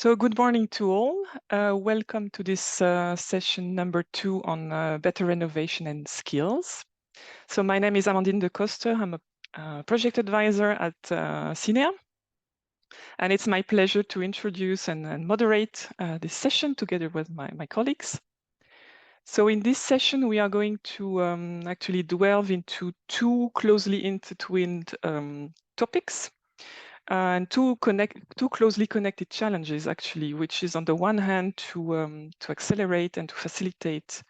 So good morning to all. Welcome to this session number 2 on better renovation and skills. So my name is Amandine de Coster. I'm a project advisor at CINEA. And it's my pleasure to introduce and moderate this session together with my colleagues. So in this session, we are going to actually delve into two closely intertwined topics. And two closely connected challenges, actually, which is on the one hand to accelerate and to facilitate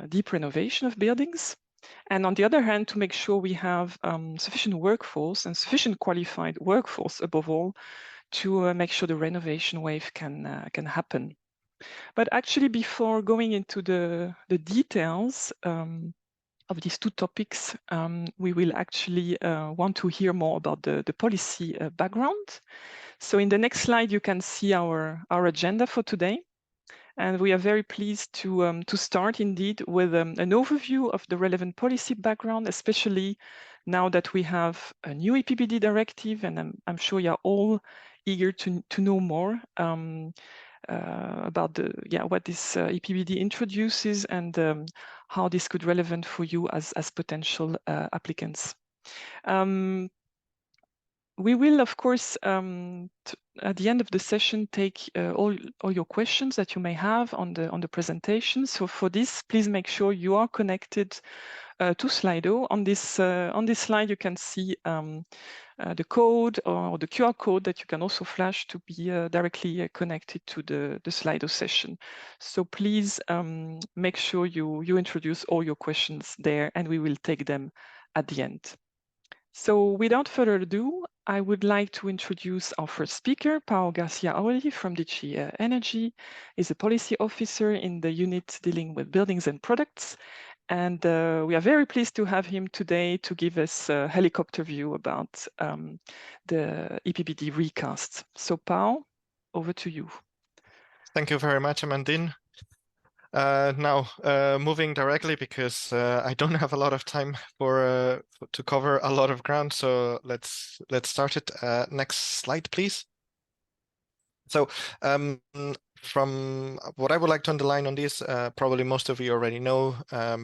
deep renovation of buildings, and on the other hand to make sure we have sufficient workforce and sufficient qualified workforce above all to make sure the renovation wave can happen. But actually, before going into the details of these two topics, we will actually want to hear more about the policy background. So in the next slide, you can see our agenda for today. And we are very pleased to start indeed with an overview of the relevant policy background, especially now that we have a new EPBD directive, and I'm sure you're all eager to know more about what this EPBD introduces and how this could be relevant for you as potential applicants. We will, of course, at the end of the session, take all your questions that you may have on the presentation. So for this, please make sure you are connected to Slido. On this slide, you can see the code or the QR code that you can also flash to be directly connected to the Slido session. So please make sure you introduce all your questions there, and we will take them at the end. So without further ado, I would like to introduce our first speaker, Pau Garcia-Auli from DG Energy. He's a policy officer in the unit dealing with buildings and products. And we are very pleased to have him today to give us a helicopter view about the EPBD recast. So Pau, over to you. Thank you very much, Amandine. Now, moving directly, because I don't have a lot of time to cover a lot of ground, so let's start it. Next slide, please. So from what I would like to underline on this, probably most of you already know,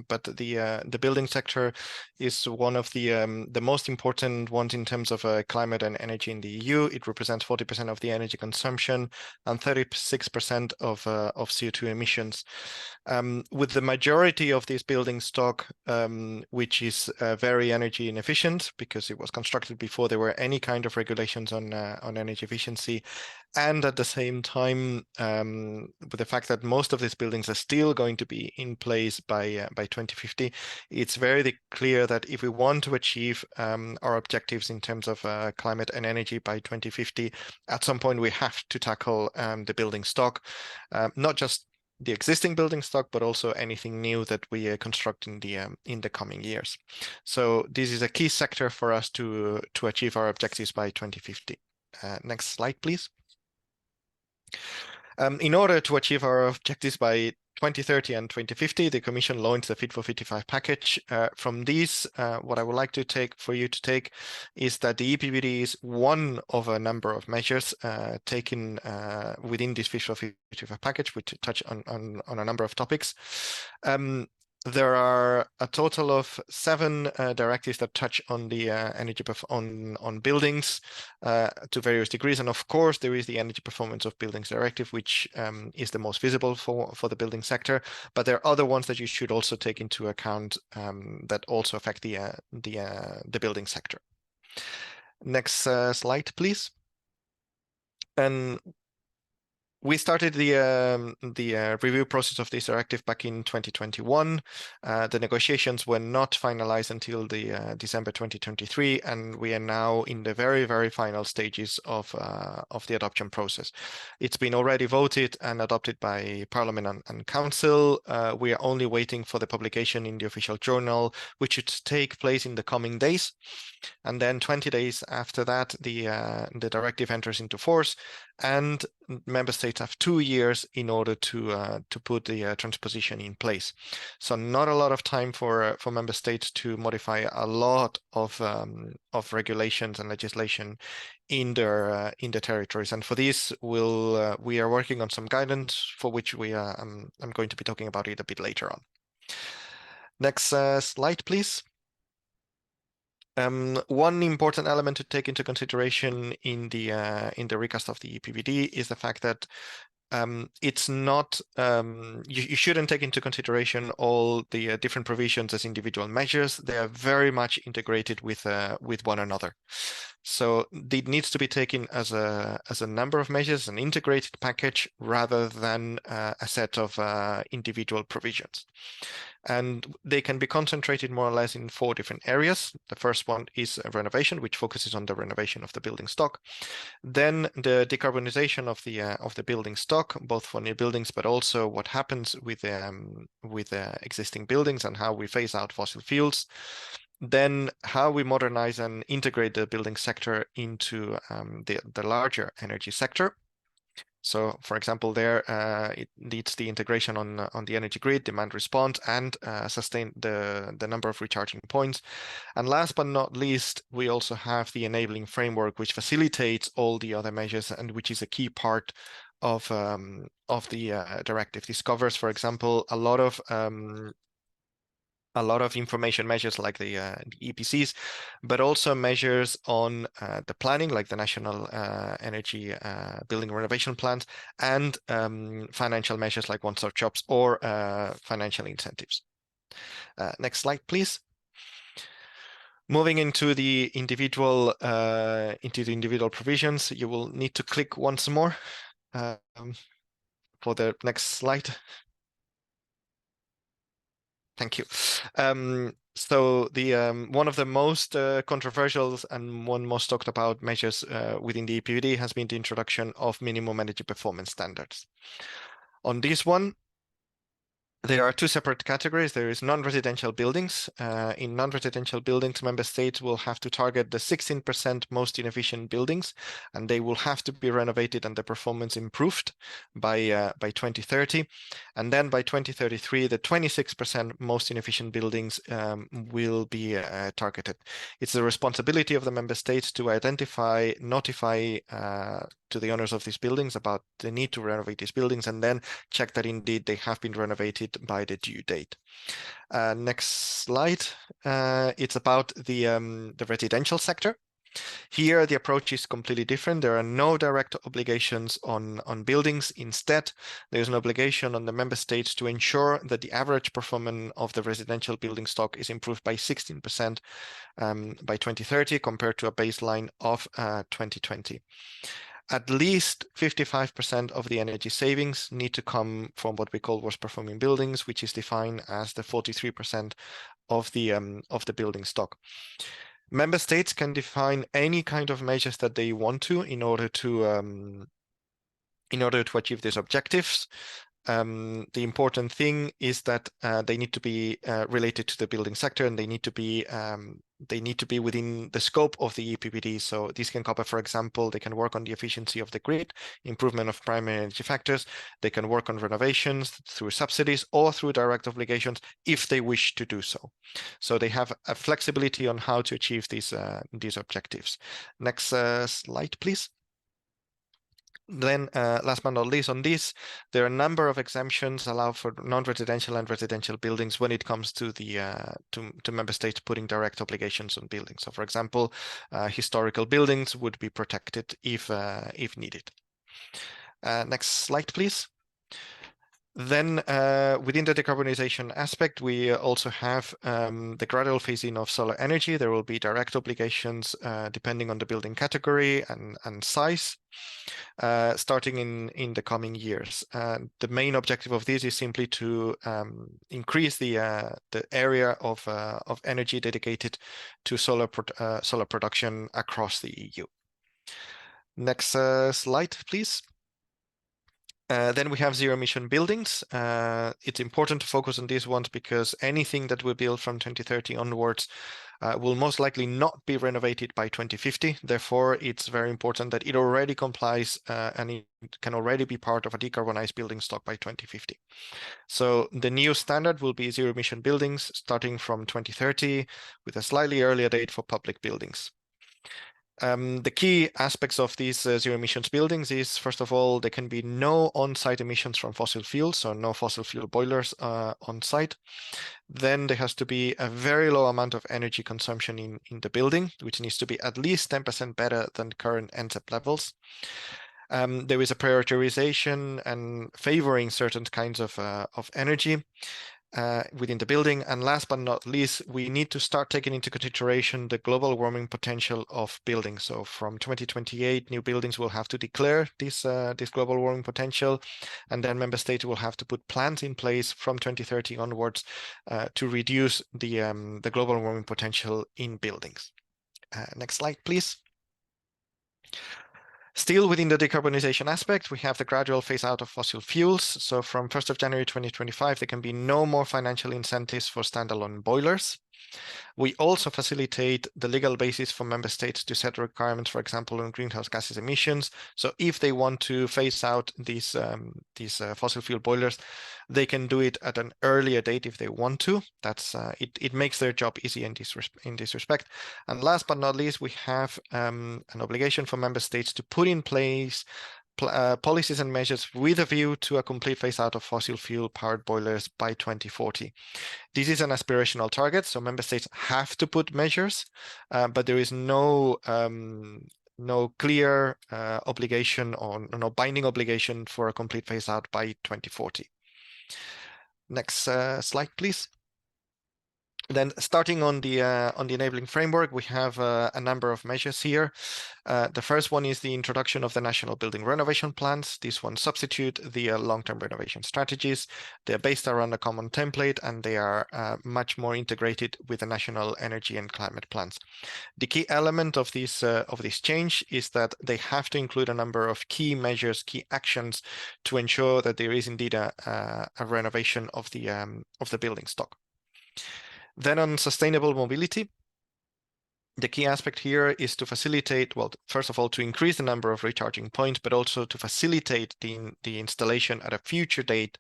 but the building sector is one of the most important ones in terms of climate and energy in the EU. It represents 40% of the energy consumption and 36% of CO2 emissions. With the majority of this building stock, which is very energy inefficient because it was constructed before there were any kind of regulations on energy efficiency, and at the same time, with the fact that most of these buildings are still going to be in place by 2050, it's very clear that if we want to achieve our objectives in terms of climate and energy by 2050, at some point we have to tackle the building stock, not just the existing building stock, but also anything new that we construct in the coming years. So this is a key sector for us to achieve our objectives by 2050. Next slide, please. In order to achieve our objectives by 2030 and 2050, the Commission launched the Fit for 55 package. From these, what I would like to take is that the EPBD is one of a number of measures taken within this Fit for 55 package, which touch on a number of topics. There are a total of 7 directives that touch on the energy on buildings to various degrees, and of course there is the Energy Performance of Buildings Directive, which is the most visible for the building sector. But there are other ones that you should also take into account that also affect the building sector. Next slide, please. And we started the review process of this directive back in 2021. The negotiations were not finalized until the December 2023, and we are now in the very final stages of the adoption process. It's been already voted and adopted by Parliament and Council. We are only waiting for the publication in the official journal, which should take place in the coming days. And then 20 days after that, the directive enters into force. and member states have 2 years in order to put the transposition in place. So not a lot of time for member states to modify a lot of regulations and legislation in their territories. And for this, we are working on some guidance for which I'm going to be talking about it a bit later on. Next slide, please. One important element to take into consideration in the recast of the EPBD is the fact that it's not you shouldn't take into consideration all the different provisions as individual measures. They are very much integrated with one another. So it needs to be taken as a number of measures, an integrated package, rather than a set of individual provisions. And they can be concentrated more or less in 4 different areas. The first one is renovation, which focuses on the renovation of the building stock. Then the decarbonization of the building stock, both for new buildings, but also what happens with existing buildings and how we phase out fossil fuels. Then how we modernize and integrate the building sector into the larger energy sector. So, for example, there it needs the integration on the energy grid, demand response, and sustain the number of recharging points. And last but not least, we also have the enabling framework, which facilitates all the other measures and which is a key part of the directive. This covers, for example, a lot of information measures like the EPCs, but also measures on the planning, like the National Energy Building Renovation Plans, and financial measures like one-stop shops or financial incentives. Next slide, please. Moving into the individual provisions, you will need to click once more for the next slide. Thank you. So the one of the most controversial and one most talked about measures within the EPBD has been the introduction of minimum energy performance standards. On this one, there are 2 separate categories. There is non-residential buildings. In non-residential buildings, member states will have to target the 16% most inefficient buildings, and they will have to be renovated and the performance improved by 2030. And then by 2033, the 26% most inefficient buildings will be targeted. It's the responsibility of the member states to identify, notify to the owners of these buildings about the need to renovate these buildings, and then check that indeed they have been renovated by the due date. Next slide. It's about the residential sector. Here, the approach is completely different. There are no direct obligations on buildings. Instead, there's an obligation on the member states to ensure that the average performance of the residential building stock is improved by 16% by 2030 compared to a baseline of 2020. At least 55% of the energy savings need to come from what we call worst performing buildings, which is defined as the 43% of the building stock. Member states can define any kind of measures that they want to in order to achieve these objectives. The important thing is that they need to be related to the building sector, and they need to be within the scope of the EPBD. So this can cover, for example, they can work on the efficiency of the grid, improvement of primary energy factors. They can work on renovations through subsidies or through direct obligations if they wish to do so. So they have a flexibility on how to achieve these objectives. Next slide, please. Then, last but not least on this, there are a number of exemptions allowed for non-residential and residential buildings when it comes to the to member states putting direct obligations on buildings. So, for example, historical buildings would be protected if needed. Next slide, please. Then within the decarbonization aspect, we also have the gradual phasing of solar energy. There will be direct obligations depending on the building category and size, starting in the coming years. The main objective of this is simply to increase the area of energy dedicated to solar production across the EU. Next slide, please. Then we have zero emission buildings. It's important to focus on these ones because anything that we build from 2030 onwards will most likely not be renovated by 2050. Therefore, it's very important that it already complies and it can already be part of a decarbonized building stock by 2050. So the new standard will be zero emission buildings starting from 2030 with a slightly earlier date for public buildings. The key aspects of these zero emissions buildings is, first of all, there can be no on-site emissions from fossil fuels, so no fossil fuel boilers on site. Then there has to be a very low amount of energy consumption in the building, which needs to be at least 10% better than current NZEP levels. There is a prioritization and favoring certain kinds of energy within the building. And last but not least, we need to start taking into consideration the global warming potential of buildings. So from 2028, new buildings will have to declare this global warming potential, and then member states will have to put plans in place from 2030 onwards to reduce the global warming potential in buildings. Next slide, please. Still within the decarbonization aspect, we have the gradual phase out of fossil fuels. So from 1st of January 2025, there can be no more financial incentives for standalone boilers. We also facilitate the legal basis for member states to set requirements, for example, on greenhouse gases emissions. So if they want to phase out these fossil fuel boilers, they can do it at an earlier date if they want to. That's it makes their job easy in this respect. And last but not least, we have an obligation for member states to put in place policies and measures with a view to a complete phase out of fossil fuel powered boilers by 2040. This is an aspirational target, so member states have to put measures, but there is no clear obligation or no binding obligation for a complete phase out by 2040. Next slide, please. Then starting on the enabling framework, we have a number of measures here. The first one is the introduction of the national building renovation plans. These ones substitute the long-term renovation strategies. They're based around a common template and they are much more integrated with the national energy and climate plans. The key element of this change is that they have to include a number of key measures, key actions to ensure that there is indeed a renovation of the building stock. Then on sustainable mobility, the key aspect here is to facilitate, well, first of all, to increase the number of recharging points, but also to facilitate the installation at a future date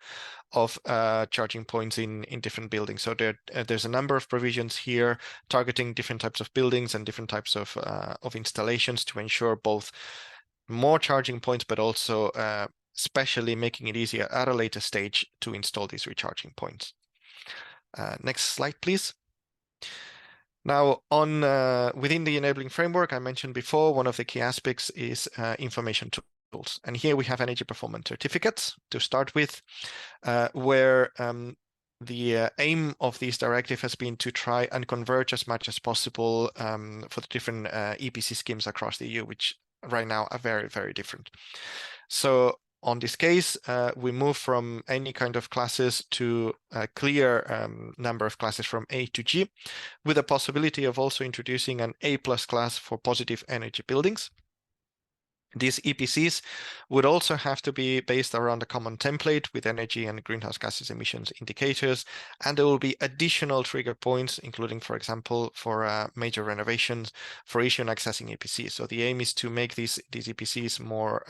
of charging points in different buildings. So there's a number of provisions here targeting different types of buildings and different types of installations to ensure both more charging points, but also especially making it easier at a later stage to install these recharging points. Next slide, please. Now, on within the enabling framework I mentioned before, one of the key aspects is information tools. And here we have energy performance certificates to start with, where the aim of this directive has been to try and converge as much as possible for the different EPC schemes across the EU, which right now are very, very different. So on this case, we move from any kind of classes to a clear number of classes from A to G, with the possibility of also introducing an A+ class for positive energy buildings. These EPCs would also have to be based around a common template with energy and greenhouse gases emissions indicators, and there will be additional trigger points, including, for example, for major renovations for issuing and accessing EPCs. So the aim is to make these EPCs more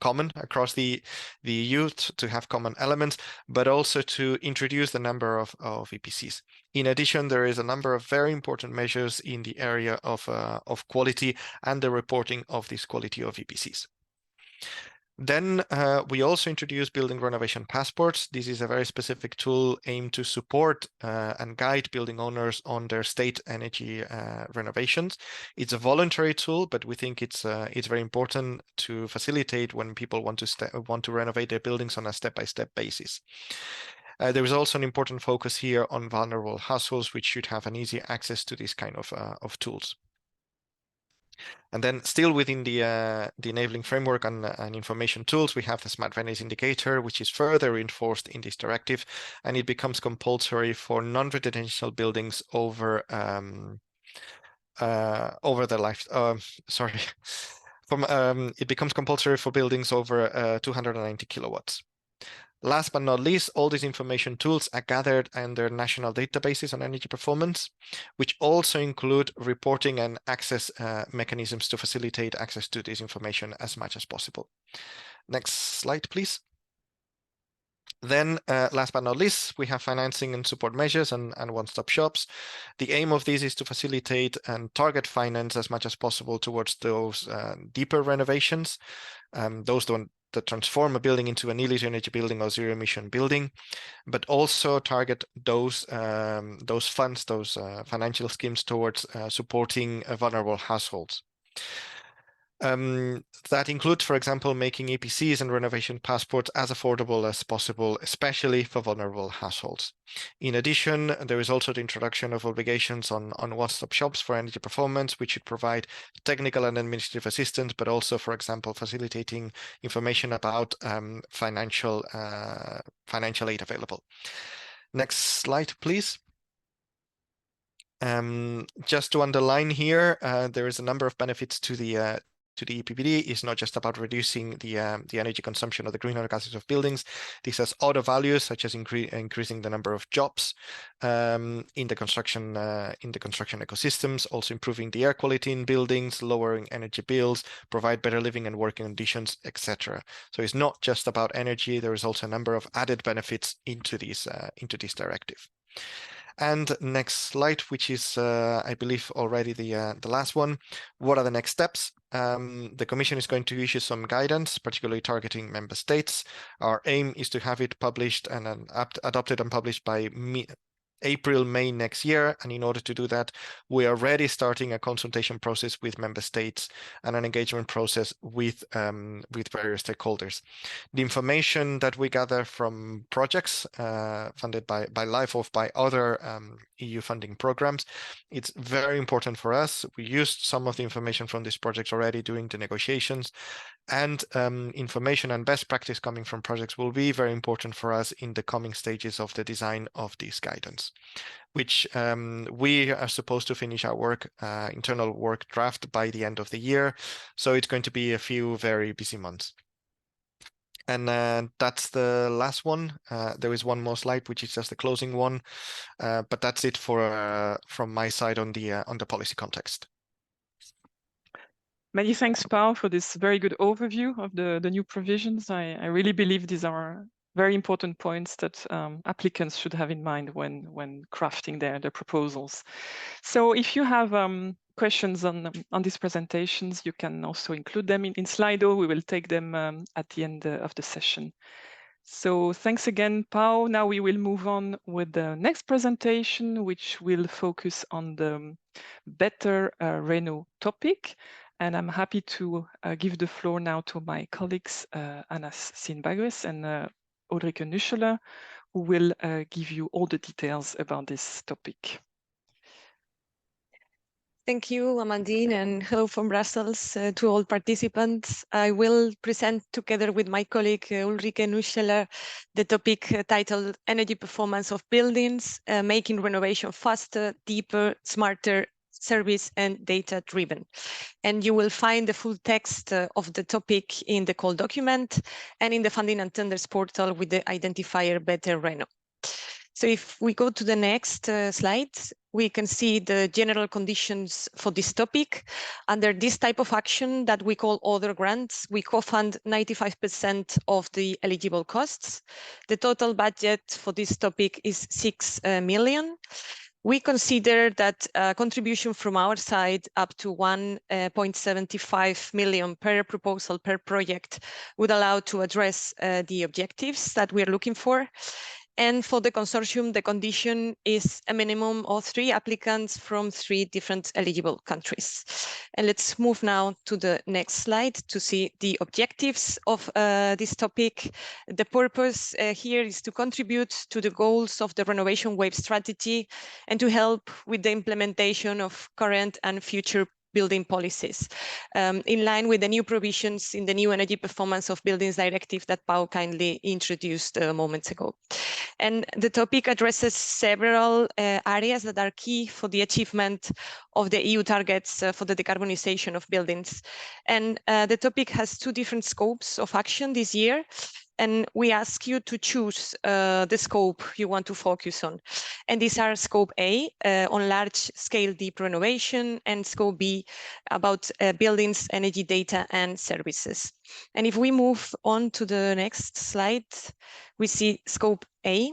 common across the EU, to have common elements, but also to introduce the number of EPCs. In addition, there is a number of very important measures in the area of quality and the reporting of this quality of EPCs. Then we also introduced building renovation passports. This is a very specific tool aimed to support and guide building owners on their state energy renovations. It's a voluntary tool, but we think it's very important to facilitate when people want to renovate their buildings on a step-by-step basis. There is also an important focus here on vulnerable households, which should have an easy access to this kind of tools. And then still within the enabling framework and information tools, we have the smart venice indicator, which is further reinforced in this directive, and it becomes compulsory for non-residential buildings over the life, It becomes compulsory for buildings over 290 kilowatts. Last but not least, all these information tools are gathered under national databases on energy performance, which also include reporting and access mechanisms to facilitate access to this information as much as possible. Next slide, please. Then, last but not least, we have financing and support measures and one-stop shops. The aim of this is to facilitate and target finance as much as possible towards those deeper renovations, those that transform a building into a near energy building or zero emission building, but also target those funds, those financial schemes towards supporting vulnerable households. That includes, for example, making EPCs and renovation passports as affordable as possible, especially for vulnerable households. In addition, there is also the introduction of obligations on one-stop shops for energy performance, which should provide technical and administrative assistance, but also, for example, facilitating information about financial aid available. Next slide, please. Just to underline here, there is a number of benefits to the EPBD. Is not just about reducing the energy consumption of the greenhouse gases of buildings. This has other values, such as increasing the number of jobs in the construction ecosystems, also improving the air quality in buildings, lowering energy bills, provide better living and working conditions, etc. So it's not just about energy. There is also a number of added benefits into this directive. And next slide, which is, I believe, already the last one. What are the next steps? The Commission is going to issue some guidance, particularly targeting member states. Our aim is to have it published and adopted and published by April, May next year. And in order to do that, we are already starting a consultation process with member states and an engagement process with various stakeholders. The information that we gather from projects funded by LIFE or by other EU funding programs, it's very important for us. We used some of the information from these projects already during the negotiations, and information and best practice coming from projects will be very important for us in the coming stages of the design of this guidance, which we are supposed to finish our work, internal work draft by the end of the year. So it's going to be a few very busy months. And that's the last one. There is one more slide, which is just the closing one, but that's it for from my side on the policy context. Many thanks, Pau, for this very good overview of the new provisions. I really believe these are very important points that applicants should have in mind when crafting their proposals. So if you have questions on these presentations, you can also include them in Slido. We will take them at the end of the session. So thanks again, Pau. Now we will move on with the next presentation, which will focus on the better reno topic. And I'm happy to give the floor now to my colleagues, Anas Sinbagues and Ulrike Nüscheler, who will give you all the details about this topic. Thank you, Amandine, and hello from Brussels to all participants. I will present together with my colleague Ulrike Nüscheler the topic titled Energy Performance of Buildings, Making Renovation Faster, Deeper, Smarter, Service and Data-Driven. And you will find the full text of the topic in the call document and in the Funding and Tenders portal with the identifier Better Reno. So if we go to the next slide, we can see the general conditions for this topic. Under this type of action that we call other grants, we co-fund 95% of the eligible costs. The total budget for this topic is 6 million. We consider that contribution from our side up to 1.75 million per proposal per project would allow to address the objectives that we are looking for. And for the consortium, the condition is a minimum of 3 applicants from 3 different eligible countries. And let's move now to the next slide to see the objectives of this topic. The purpose here is to contribute to the goals of the renovation wave strategy and to help with the implementation of current and future building policies, in line with the new provisions in the new Energy Performance of Buildings Directive that Pau kindly introduced moments ago. And the topic addresses several areas that are key for the achievement of the EU targets for the decarbonization of buildings. And the topic has two different scopes of action this year. And we ask you to choose the scope you want to focus on. And these are scope A on large scale deep renovation, and scope B about buildings, energy data and services. And if we move on to the next slide, we see scope A,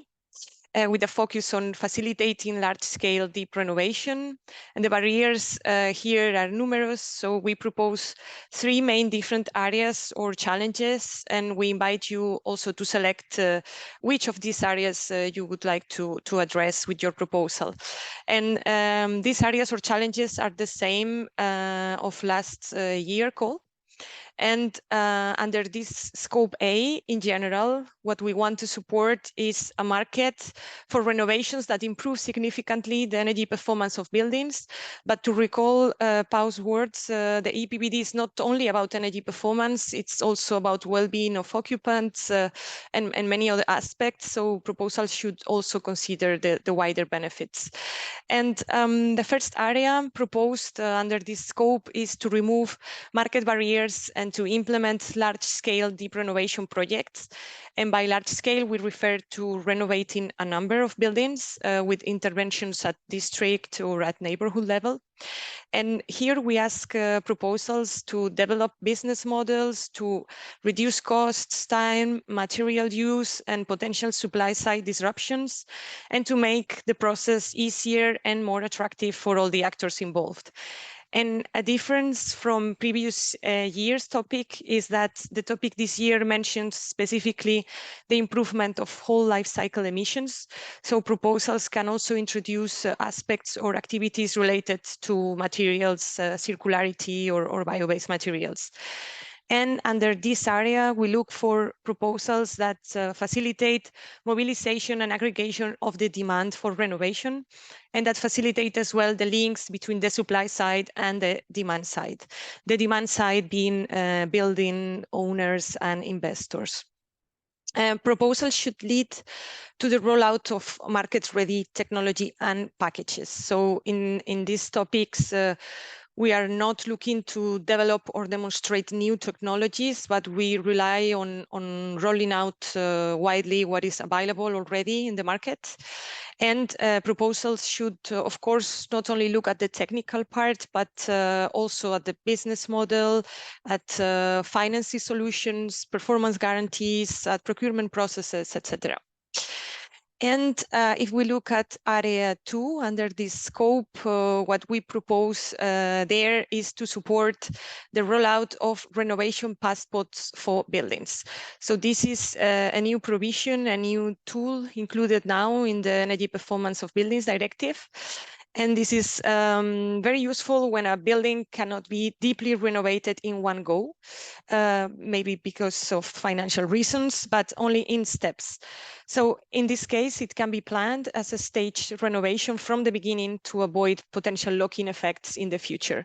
with a focus on facilitating large-scale deep renovation. And the barriers here are numerous, so we propose three main different areas or challenges, and we invite you also to select which of these areas you would like to address with your proposal. And these areas or challenges are the same of last year call. And under this scope A, in general, what we want to support is a market for renovations that improve significantly the energy performance of buildings. But to recall Pau's words, the EPBD is not only about energy performance, it's also about well-being of occupants and many other aspects. So proposals should also consider the wider benefits. And the first area proposed under this scope is to remove market barriers and to implement large-scale deep renovation projects. And by large-scale, we refer to renovating a number of buildings with interventions at district or at neighborhood level. And here we ask proposals to develop business models to reduce costs, time, material use, and potential supply side disruptions, and to make the process easier and more attractive for all the actors involved. And a difference from previous year's topic is that the topic this year mentions specifically the improvement of whole life cycle emissions. So proposals can also introduce aspects or activities related to materials, circularity or bio-based materials. And under this area, we look for proposals that facilitate mobilization and aggregation of the demand for renovation, and that facilitate as well the links between the supply side and the demand side. The demand side being building owners and investors. Proposals should lead to the rollout of market-ready technology and packages. So in these topics, we are not looking to develop or demonstrate new technologies, but we rely on rolling out widely what is available already in the market. And proposals should, of course, not only look at the technical part, but also at the business model, at financing solutions, performance guarantees, at procurement processes, etc. And if we look at area 2 under this scope, what we propose there is to support the rollout of renovation passports for buildings. So this is a new provision, a new tool included now in the Energy Performance of Buildings Directive. And this is very useful when a building cannot be deeply renovated in one go, maybe because of financial reasons, but only in steps. So in this case, it can be planned as a staged renovation from the beginning to avoid potential lock-in effects in the future.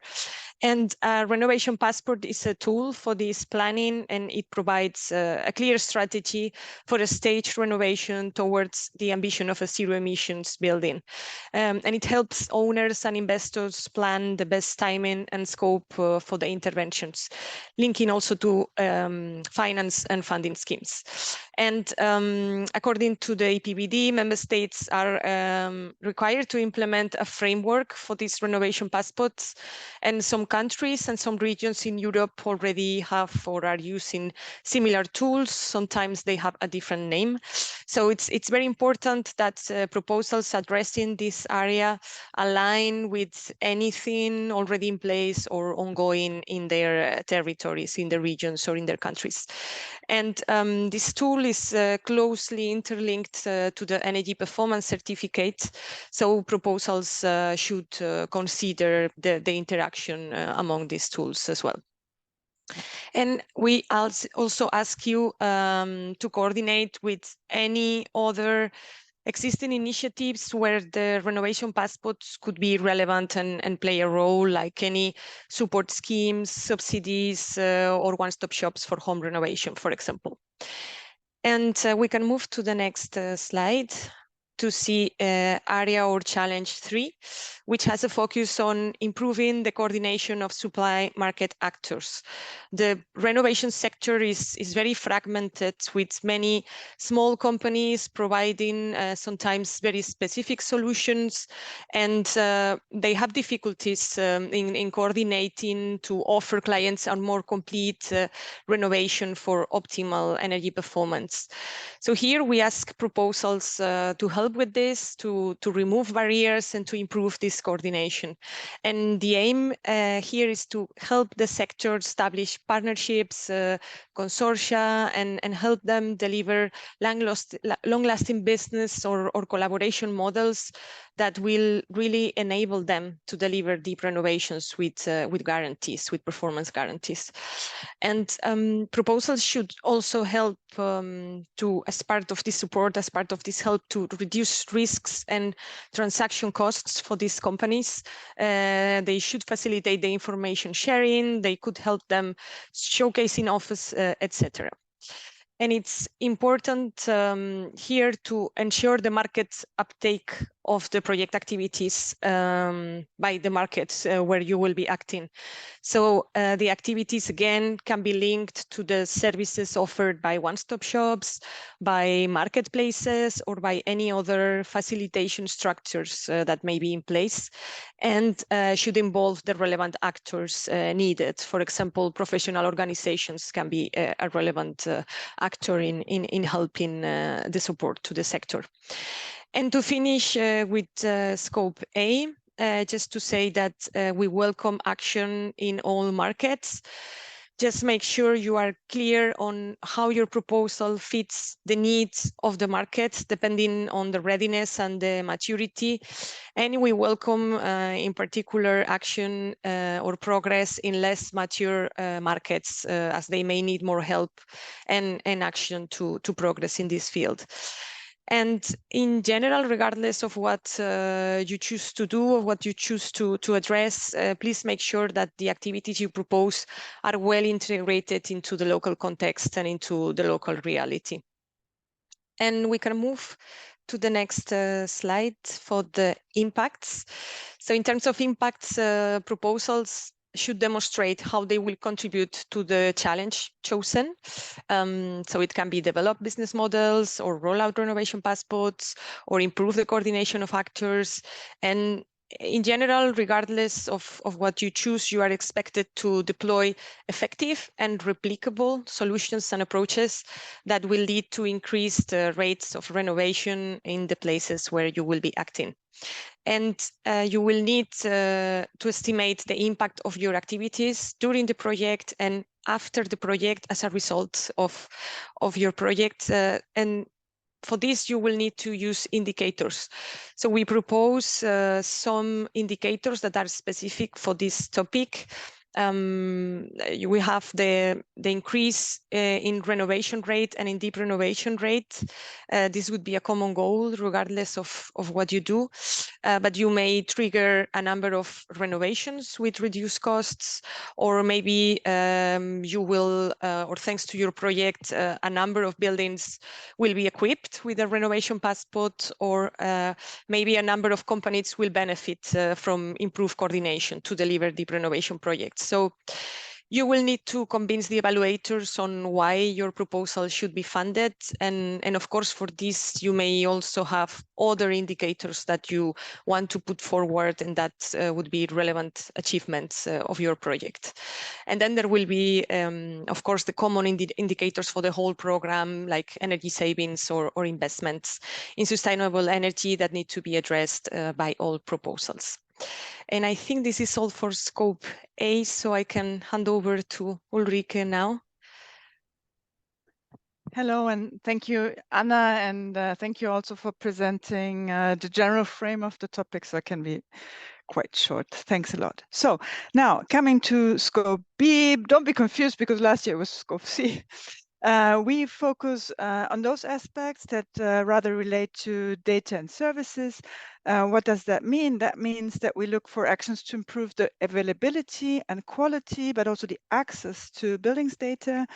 And renovation passport is a tool for this planning, and it provides a clear strategy for a staged renovation towards the ambition of a zero emissions building. And it helps owners and investors plan the best timing and scope for the interventions, linking also to finance and funding schemes. And according to the EPBD, member states are required to implement a framework for these renovation passports, and some countries and some regions in Europe already have or are using similar tools. Sometimes they have a different name. So it's very important that proposals addressing this area align with anything already in place or ongoing in their territories, in the regions or in their countries. And this tool is closely interlinked to the energy performance certificate. So proposals should consider the interaction among these tools as well. And we also ask you to coordinate with any other existing initiatives where the renovation passports could be relevant and play a role, like any support schemes, subsidies, or one-stop shops for home renovation, for example. And we can move to the next slide to see area or challenge 3, which has a focus on improving the coordination of supply market actors. The renovation sector is very fragmented, with many small companies providing sometimes very specific solutions, and they have difficulties in coordinating to offer clients a more complete renovation for optimal energy performance. So here we ask proposals to help with this, to remove barriers and to improve this coordination. And the aim here is to help the sector establish partnerships, consortia, and help them deliver long-lasting business or collaboration models that will really enable them to deliver deep renovations with guarantees, with performance guarantees. And proposals should also help to, as part of this support, as part of this help, to reduce risks and transaction costs for these companies. They should facilitate the information sharing. They could help them showcase in office, etc. And it's important here to ensure the market uptake of the project activities by the markets where you will be acting. So the activities, again, can be linked to the services offered by one-stop shops, by marketplaces, or by any other facilitation structures that may be in place, and should involve the relevant actors needed. For example, professional organizations can be a relevant actor in helping the support to the sector. And to finish with scope A, just to say that we welcome action in all markets. Just make sure you are clear on how your proposal fits the needs of the market, depending on the readiness and the maturity. And we welcome, in particular, action or progress in less mature markets, as they may need more help and action to progress in this field. And in general, regardless of what you choose to do or what you choose to address, please make sure that the activities you propose are well integrated into the local context and into the local reality. And we can move to the next slide for the impacts. So in terms of impacts, proposals should demonstrate how they will contribute to the challenge chosen. So it can be develop business models or roll out renovation passports or improve the coordination of actors. And in general, regardless of what you choose, you are expected to deploy effective and replicable solutions and approaches that will lead to increased rates of renovation in the places where you will be acting. And you will need to estimate the impact of your activities during the project and after the project as a result of your project. And for this, you will need to use indicators. So we propose some indicators that are specific for this topic. We have the increase in renovation rate and in deep renovation rate. This would be a common goal regardless of what you do, but you may trigger a number of renovations with reduced costs, or maybe you will, or thanks to your project, a number of buildings will be equipped with a renovation passport, or maybe a number of companies will benefit from improved coordination to deliver deep renovation projects. So you will need to convince the evaluators on why your proposal should be funded. And of course, for this, you may also have other indicators that you want to put forward, and that would be relevant achievements of your project. And then there will be, of course, the common indicators for the whole program, like energy savings or investments in sustainable energy that need to be addressed by all proposals. And I think this is all for scope A, so I can hand over to Ulrike now. Hello, and thank you, Anna, and thank you also for presenting the general frame of the topic, so I can be quite short. Thanks a lot. So now coming to scope B, don't be confused because last year was scope C. We focus on those aspects that rather relate to data and services. What does that mean? That means that we look for actions to improve the availability and quality, but also the access to buildings data.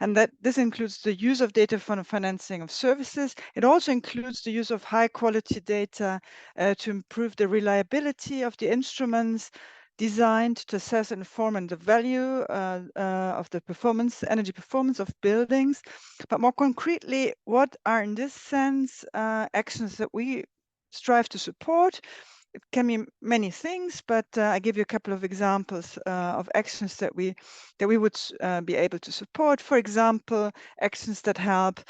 And that this includes the use of data for the financing of services. It also includes the use of high quality data to improve the reliability of the instruments designed to assess and inform the value of the energy performance of buildings. But more concretely, what are in this sense actions that we strive to support? It can be many things, but I give you a couple of examples of actions that we would be able to support. For example, actions that help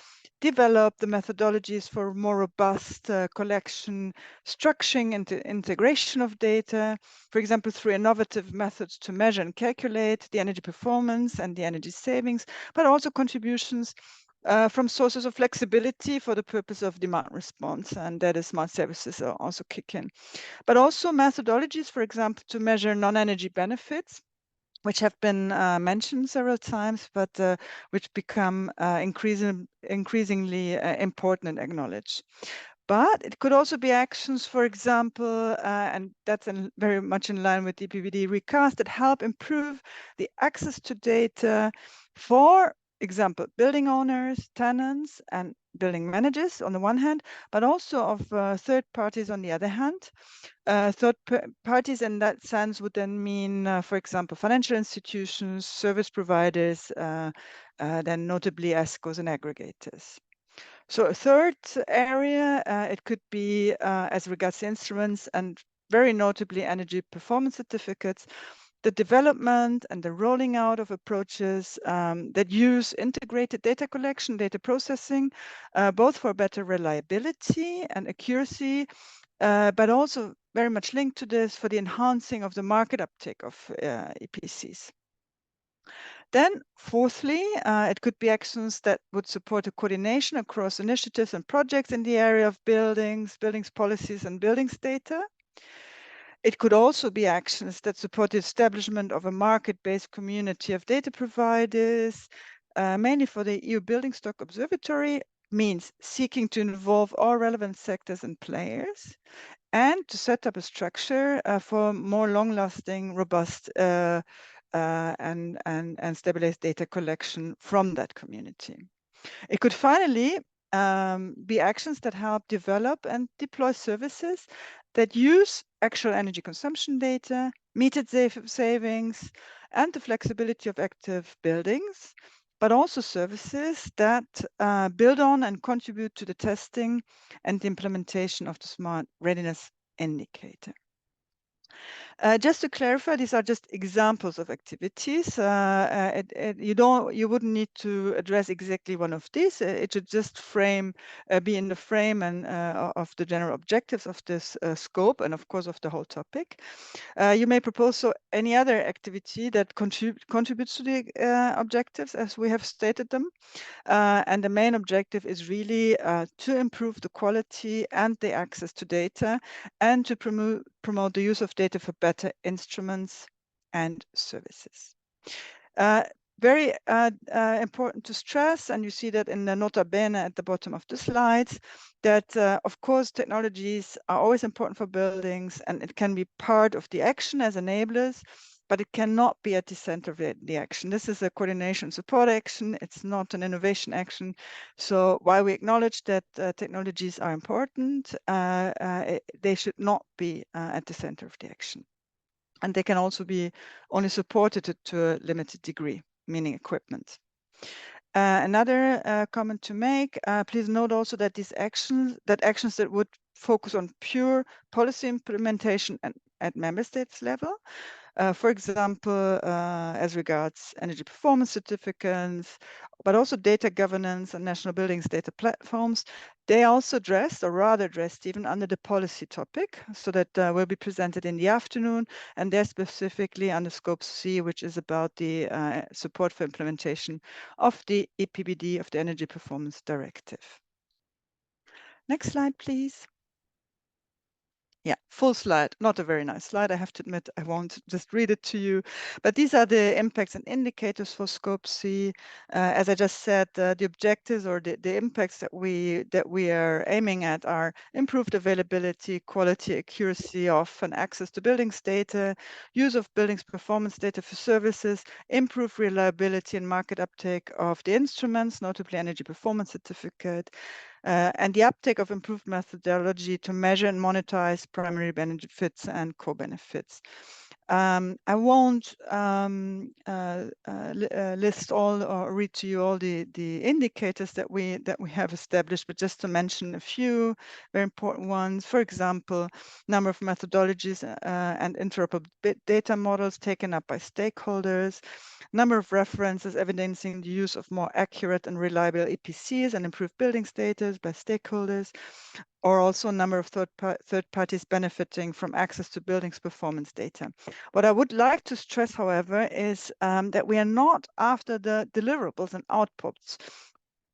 develop the methodologies for more robust collection, structuring, and integration of data. For example, through innovative methods to measure and calculate the energy performance and the energy savings, but also contributions from sources of flexibility for the purpose of demand response, and that is smart services also kick in. But also methodologies, for example, to measure non-energy benefits, which have been mentioned several times, but which become increasingly important and acknowledged. But it could also be actions, for example, and that's very much in line with the EPBD recast, that help improve the access to data for example, building owners, tenants, and building managers on the one hand, but also of third parties on the other hand. Third parties in that sense would then mean, for example, financial institutions, service providers, then notably ESCOs and aggregators. So a third area, it could be as regards instruments and very notably energy performance certificates, the development and the rolling out of approaches that use integrated data collection, data processing, both for better reliability and accuracy, but also very much linked to this for the enhancing of the market uptake of EPCs. Then fourthly, it could be actions that would support a coordination across initiatives and projects in the area of buildings policies, and buildings data. It could also be actions that support the establishment of a market-based community of data providers, mainly for the EU Building Stock Observatory, means seeking to involve all relevant sectors and players, and to set up a structure for more long-lasting, robust and stabilized data collection from that community. It could finally be actions that help develop and deploy services that use actual energy consumption data, metered savings, and the flexibility of active buildings, but also services that build on and contribute to the testing and the implementation of the smart readiness indicator. Just to clarify, these are just examples of activities. You wouldn't need to address exactly one of these. It should just be in the frame and of the general objectives of this scope, and of course of the whole topic. You may propose any other activity that contributes to the objectives as we have stated them. And the main objective is really to improve the quality and the access to data, and to promote the use of data for better instruments and services. Very important to stress, and you see that in the nota bene at the bottom of the slides, that of course technologies are always important for buildings, and it can be part of the action as enablers, but it cannot be at the center of the action. This is a coordination support action. It's not an innovation action. So while we acknowledge that technologies are important, they should not be at the center of the action. And they can also be only supported to a limited degree, meaning equipment. Another comment to make, please note also that actions that would focus on pure policy implementation at member states level, for example, as regards energy performance certificates, but also data governance and national buildings data platforms, they also addressed, or rather addressed even under the policy topic, so that will be presented in the afternoon, and they're specifically under scope C, which is about the support for implementation of the EPBD, of the Energy Performance Directive. Next slide, please. Yeah, full slide, not a very nice slide. I have to admit, I won't just read it to you, but these are the impacts and indicators for Scope C. As I just said, the objectives or the impacts that we are aiming at are improved availability, quality, accuracy of and access to buildings data, use of buildings performance data for services, improved reliability and market uptake of the instruments, notably energy performance certificate, and the uptake of improved methodology to measure and monetize primary benefits and co-benefits. I won't list all or read to you all the indicators that we have established, but just to mention a few very important ones. For example, number of methodologies and interoperable data models taken up by stakeholders, number of references evidencing the use of more accurate and reliable EPCs and improved building status by stakeholders, or also a number of third parties benefiting from access to buildings performance data. What I would like to stress, however, is that we are not after the deliverables and outputs.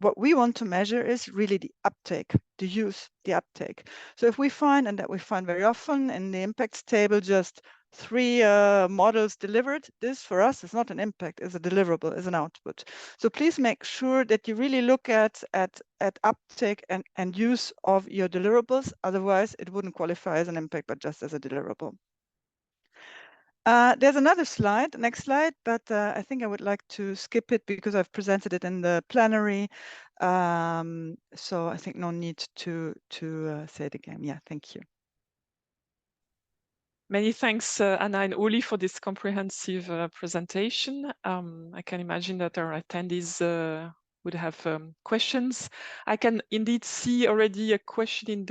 What we want to measure is really the uptake, the use, the uptake. So if we find, and that we find very often in the impacts table, just 3 models delivered, this for us is not an impact, is a deliverable, is an output. So please make sure that you really look at uptake and use of your deliverables. Otherwise, it wouldn't qualify as an impact, but just as a deliverable. There's another slide, next slide, but I think I would like to skip it because I've presented it in the plenary. So I think no need to say it again. Yeah, thank you. Many thanks, Anna and Uli, for this comprehensive presentation. I can imagine that our attendees would have questions. I can indeed see already a question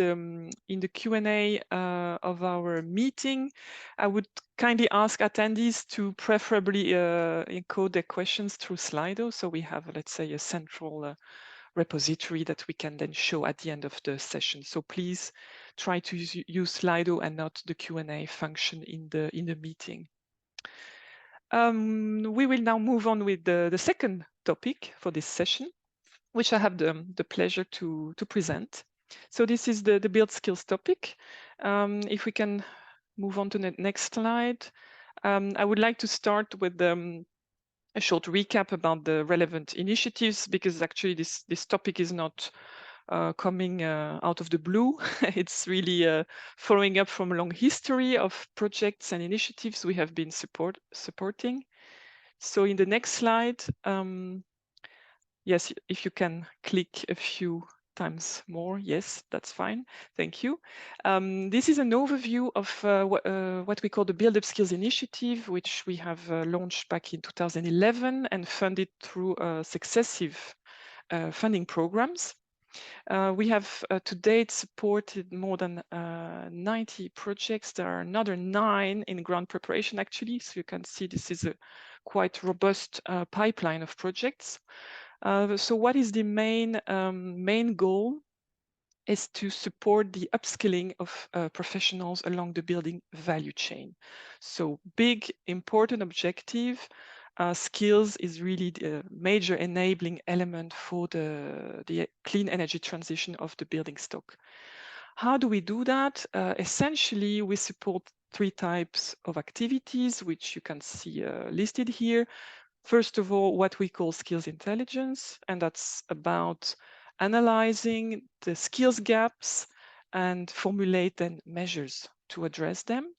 in the Q&A of our meeting. I would kindly ask attendees to preferably encode their questions through Slido, so we have, let's say, a central repository that we can then show at the end of the session. So please try to use Slido and not the Q&A function in the meeting. We will now move on with the second topic for this session, which I have the pleasure to present. So this is the build skills topic. If we can move on to the next slide. I would like to start with a short recap about the relevant initiatives, because actually this topic is not coming out of the blue. It's really following up from a long history of projects and initiatives we have been supporting. So in the next slide, yes, if you can click a few times more, yes, that's fine. Thank you. This is an overview of what we call the Build Up Skills Initiative, which we have launched back in 2011 and funded through successive funding programs. We have to date supported more than 90 projects. There are another 9 in grant preparation, actually. So you can see this is a quite robust pipeline of projects. So what is the main goal is to support the upskilling of professionals along the building value chain. So big, important objective. Skills is really the major enabling element for the clean energy transition of the building stock. How do we do that? Essentially, we support 3 types of activities, which you can see listed here. First of all, what we call skills intelligence, and that's about analyzing the skills gaps and formulate then measures to address them,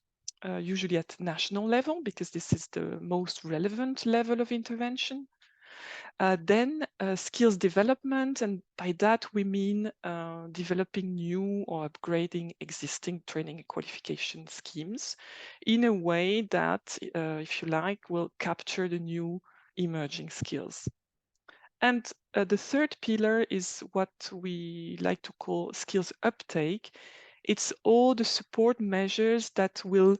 usually at national level, because this is the most relevant level of intervention. Then skills development, and by that we mean developing new or upgrading existing training and qualification schemes in a way that, if you like, will capture the new emerging skills. And the third pillar is what we like to call skills uptake. It's all the support measures that will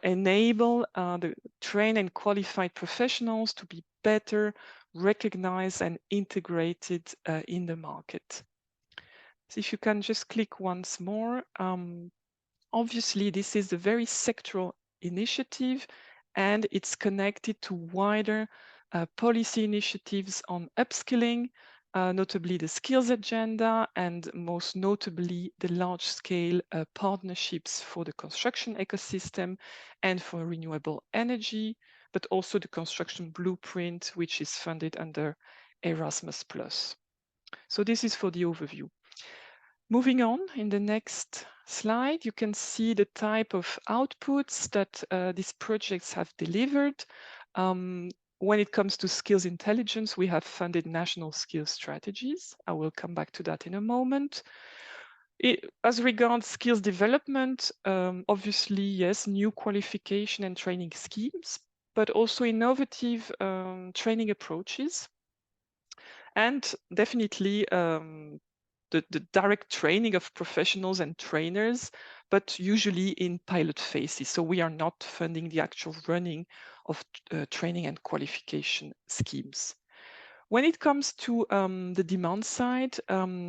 enable the trained and qualified professionals to be better recognized and integrated in the market. So if you can just click once more. Obviously, this is a very sectoral initiative, and it's connected to wider policy initiatives on upskilling, notably the skills agenda, and most notably the large-scale partnerships for the construction ecosystem and for renewable energy, but also the construction blueprint, which is funded under Erasmus+. So this is for the overview. Moving on, in the next slide, you can see the type of outputs that these projects have delivered. When it comes to skills intelligence, we have funded national skills strategies. I will come back to that in a moment. As regards skills development, obviously, yes, new qualification and training schemes, but also innovative training approaches. And definitely the direct training of professionals and trainers, but usually in pilot phases. So we are not funding the actual running of training and qualification schemes. When it comes to the demand side,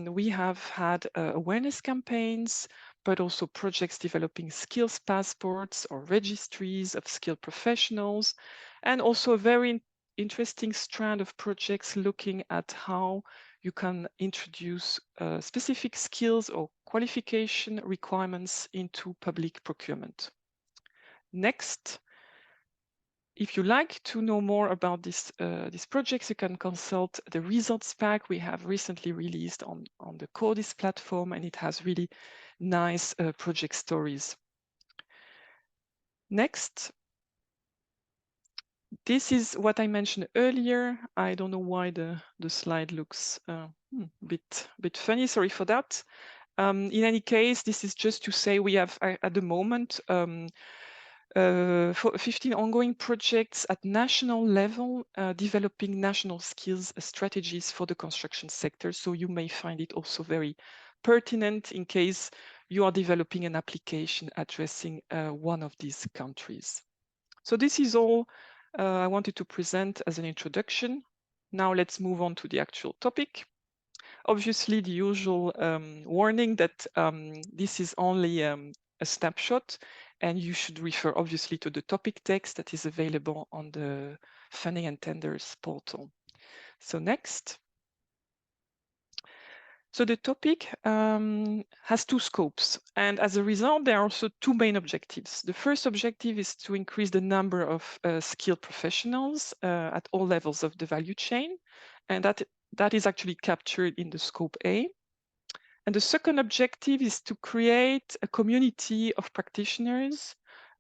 we have had awareness campaigns, but also projects developing skills passports or registries of skilled professionals, and also a very interesting strand of projects looking at how you can introduce specific skills or qualification requirements into public procurement. Next, if you like to know more about these projects, you can consult the results pack we have recently released on the Codis platform, and it has really nice project stories. Next, this is what I mentioned earlier. I don't know why the slide looks a bit funny. Sorry for that. In any case, this is just to say we have at the moment for 15 ongoing projects at national level, developing national skills strategies for the construction sector. So you may find it also very pertinent in case you are developing an application addressing one of these countries. So this is all I wanted to present as an introduction. Now let's move on to the actual topic. Obviously, the usual warning that this is only a snapshot, and you should refer obviously to the topic text that is available on the Funding and Tenders portal. So next. So the topic has two scopes, and as a result, there are also two main objectives. The first objective is to increase the number of skilled professionals at all levels of the value chain, and that is actually captured in the scope A. And the second objective is to create a community of practitioners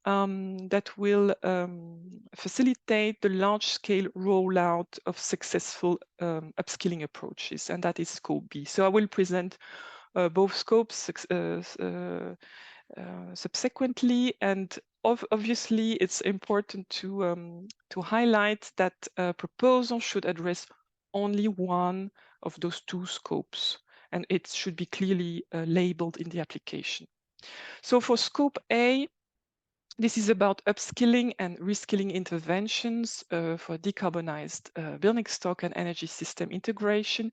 that will facilitate the large-scale rollout of successful upskilling approaches, and that is scope B. So I will present both scopes subsequently, and obviously it's important to highlight that proposal should address only one of those two scopes, and it should be clearly labeled in the application. So for scope A, this is about upskilling and reskilling interventions for decarbonized building stock and energy system integration.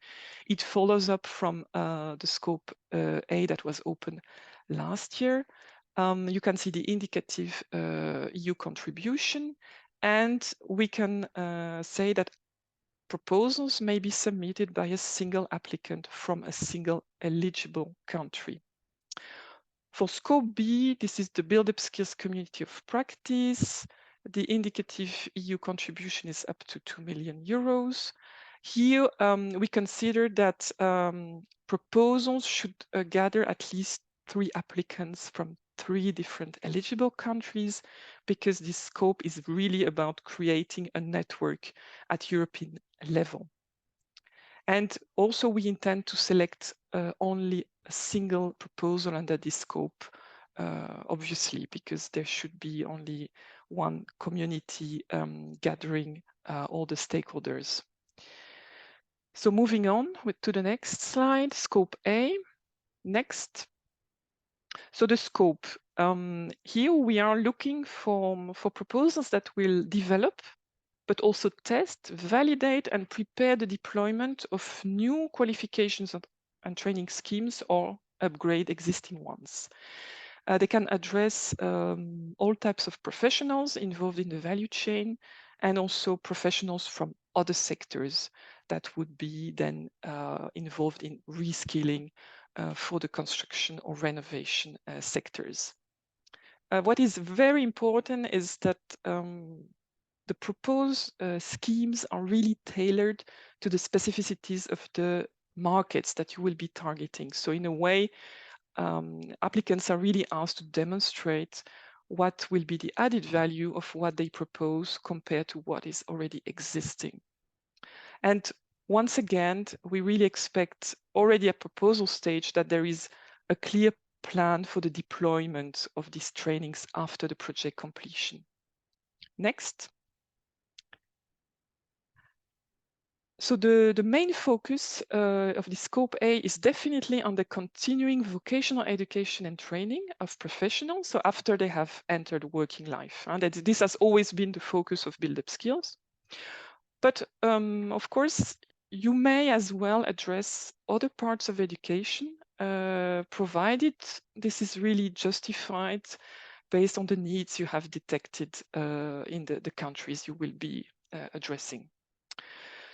It follows up from the scope A that was open last year. You can see the indicative EU contribution, and we can say that proposals may be submitted by a single applicant from a single eligible country. For scope B, this is the Build Up Skills Community of Practice. The indicative EU contribution is up to 2 million euros. Here, we consider that proposals should gather at least 3 applicants from 3 different eligible countries, because this scope is really about creating a network at European level. And also we intend to select only a single proposal under this scope, obviously, because there should be only one community gathering all the stakeholders. So moving on to the next slide, scope A. Next. So the scope. Here we are looking for proposals that will develop, but also test, validate, and prepare the deployment of new qualifications and training schemes or upgrade existing ones. They can address all types of professionals involved in the value chain, and also professionals from other sectors that would be then involved in reskilling for the construction or renovation sectors. What is very important is that the proposed schemes are really tailored to the specificities of the markets that you will be targeting. So in a way, applicants are really asked to demonstrate what will be the added value of what they propose compared to what is already existing. And once again, we really expect already at proposal stage that there is a clear plan for the deployment of these trainings after the project completion. Next. So the main focus of the Scope A is definitely on the continuing vocational education and training of professionals, so after they have entered working life. And this has always been the focus of Build Up Skills. But of course, you may as well address other parts of education, provided this is really justified based on the needs you have detected in the countries you will be addressing.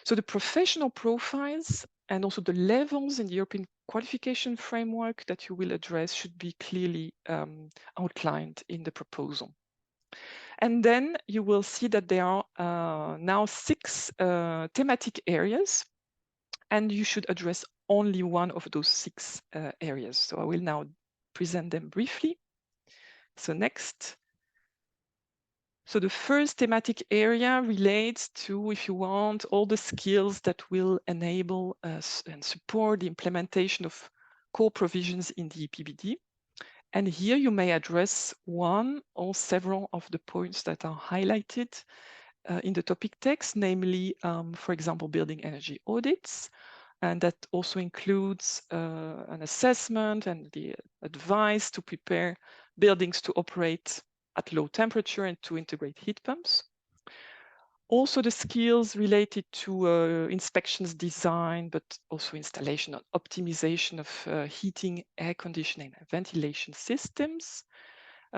So the professional profiles and also the levels in the European qualification framework that you will address should be clearly outlined in the proposal. And then you will see that there are now 6 thematic areas, and you should address only one of those 6 areas. So I will now present them briefly. So next. So the first thematic area relates to, if you want, all the skills that will enable us and support the implementation of core provisions in the EPBD. And here you may address one or several of the points that are highlighted in the topic text, namely, for example, building energy audits. And that also includes an assessment and the advice to prepare buildings to operate at low temperature and to integrate heat pumps. Also the skills related to inspections design, but also installation and optimization of heating, air conditioning, and ventilation systems.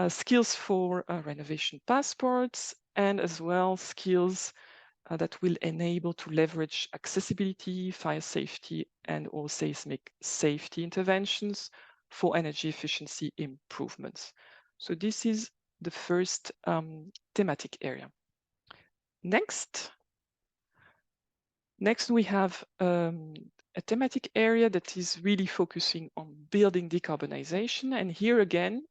Skills for renovation passports, and as well skills that will enable to leverage accessibility, fire safety, and or seismic safety interventions for energy efficiency improvements. So this is the first thematic area. Next we have a thematic area that is really focusing on building decarbonization. And here again,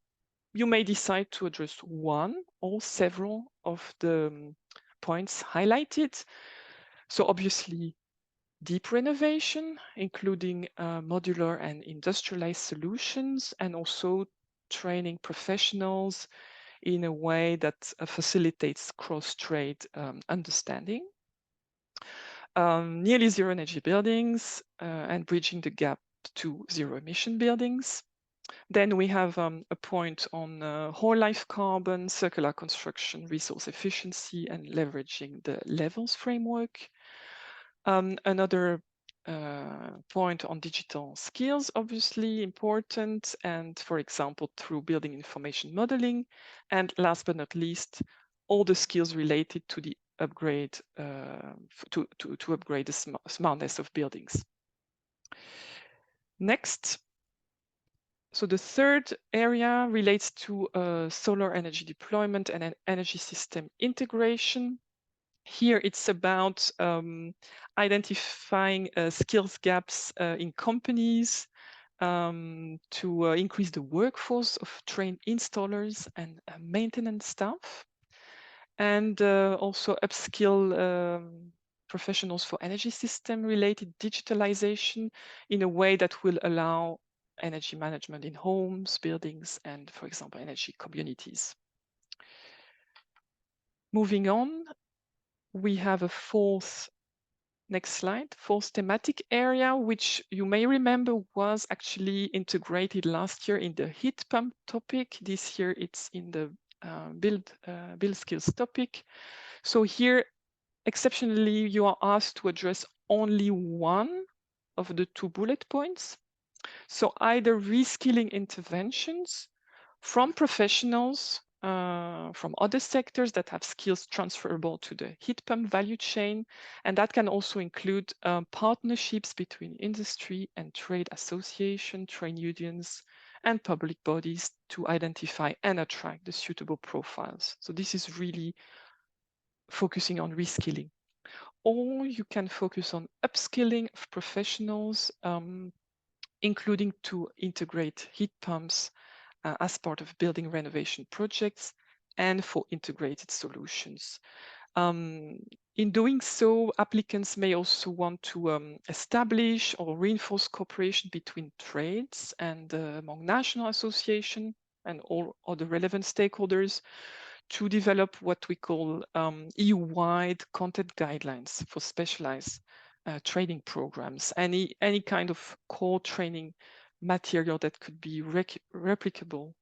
you may decide to address one or several of the points highlighted. So obviously, deep renovation, including modular and industrialized solutions, and also training professionals in a way that facilitates cross-trade understanding. Nearly zero energy buildings and bridging the gap to zero emission buildings. Then we have a point on whole life carbon, circular construction, resource efficiency, and leveraging the levels framework. Another point on digital skills, obviously important, and for example, through building information modeling. And last but not least, all the skills related to the upgrade, to upgrade the smartness of buildings. Next. So the third area relates to solar energy deployment and energy system integration. Here it's about identifying skills gaps in companies to increase the workforce of trained installers and maintenance staff, and also upskill professionals for energy system related digitalization in a way that will allow energy management in homes, buildings, and, for example, energy communities. Moving on, we have a fourth, next slide, fourth thematic area, which you may remember was actually integrated last year in the heat pump topic. This year it's in the build skills topic. So here, exceptionally, you are asked to address only one of the 2 bullet points. So either reskilling interventions from professionals from other sectors that have skills transferable to the heat pump value chain. And that can also include partnerships between industry and trade association, trade unions, and public bodies to identify and attract the suitable profiles. So this is really focusing on reskilling. Or you can focus on upskilling of professionals, including to integrate heat pumps as part of building renovation projects and for integrated solutions. In doing so, applicants may also want to establish or reinforce cooperation between trades and among national associations and all other relevant stakeholders to develop what we call EU-wide content guidelines for specialized training programs, any kind of core training material that could be replicable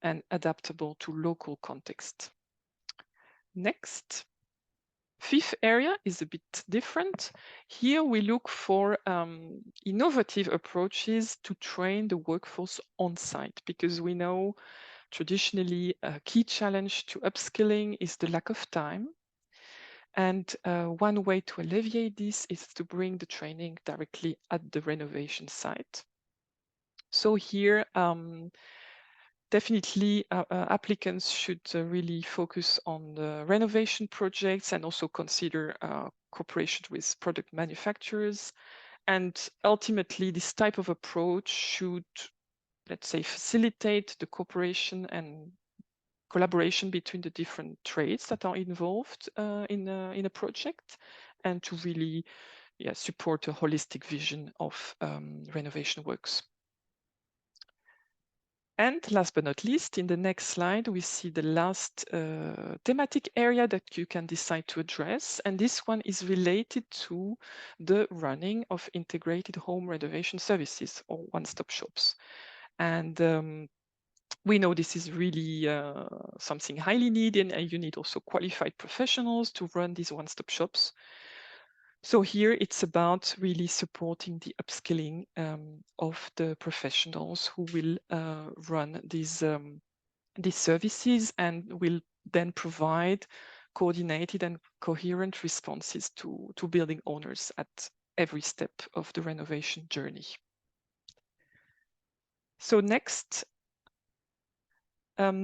and adaptable to local context. Next. Fifth area is a bit different. Here we look for innovative approaches to train the workforce on site, because we know traditionally a key challenge to upskilling is the lack of time. And one way to alleviate this is to bring the training directly at the renovation site. So here, definitely applicants should really focus on the renovation projects and also consider cooperation with product manufacturers. And ultimately, this type of approach should, let's say, facilitate the cooperation and collaboration between the different trades that are involved in a project, and to really support a holistic vision of renovation works. And last but not least, in the next slide, we see the last thematic area that you can decide to address. And this one is related to the running of integrated home renovation services or one-stop shops. And we know this is really something highly needed, and you need also qualified professionals to run these one-stop shops. So here it's about really supporting the upskilling of the professionals who will run these services and will then provide coordinated and coherent responses to building owners at every step of the renovation journey. So next,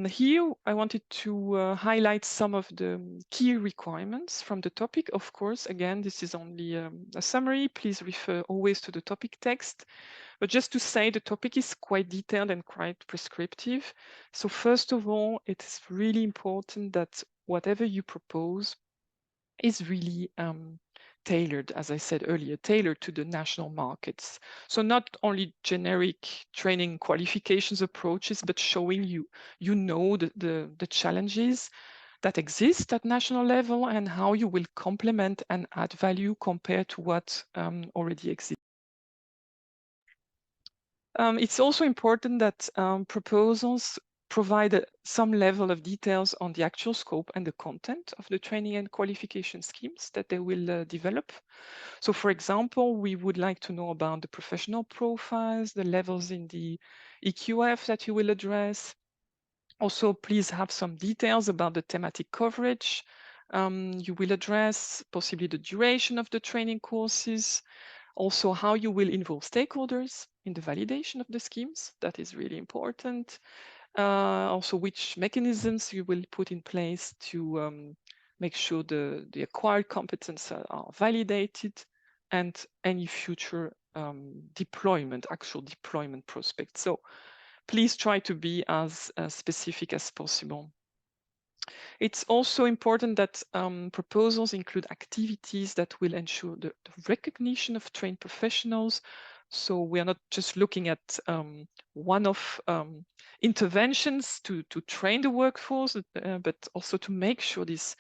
here I wanted to highlight some of the key requirements from the topic. Of course, again, this is only a summary. Please refer always to the topic text. But just to say, the topic is quite detailed and quite prescriptive. So first of all, it is really important that whatever you propose is really tailored, as I said earlier, tailored to the national markets. So not only generic training qualifications approaches, but showing you know the challenges that exist at national level and how you will complement and add value compared to what already exists. It's also important that proposals provide some level of details on the actual scope and the content of the training and qualification schemes that they will develop. So for example, we would like to know about the professional profiles, the levels in the EQF that you will address. Also, please have some details about the thematic coverage you will address, possibly the duration of the training courses, also how you will involve stakeholders in the validation of the schemes. That is really important. Also, which mechanisms you will put in place to make sure the acquired competences are validated, and any future actual deployment prospects. So please try to be as specific as possible. It's also important that proposals include activities that will ensure the recognition of trained professionals. So we are not just looking at one-off interventions to train the workforce, but also to make sure these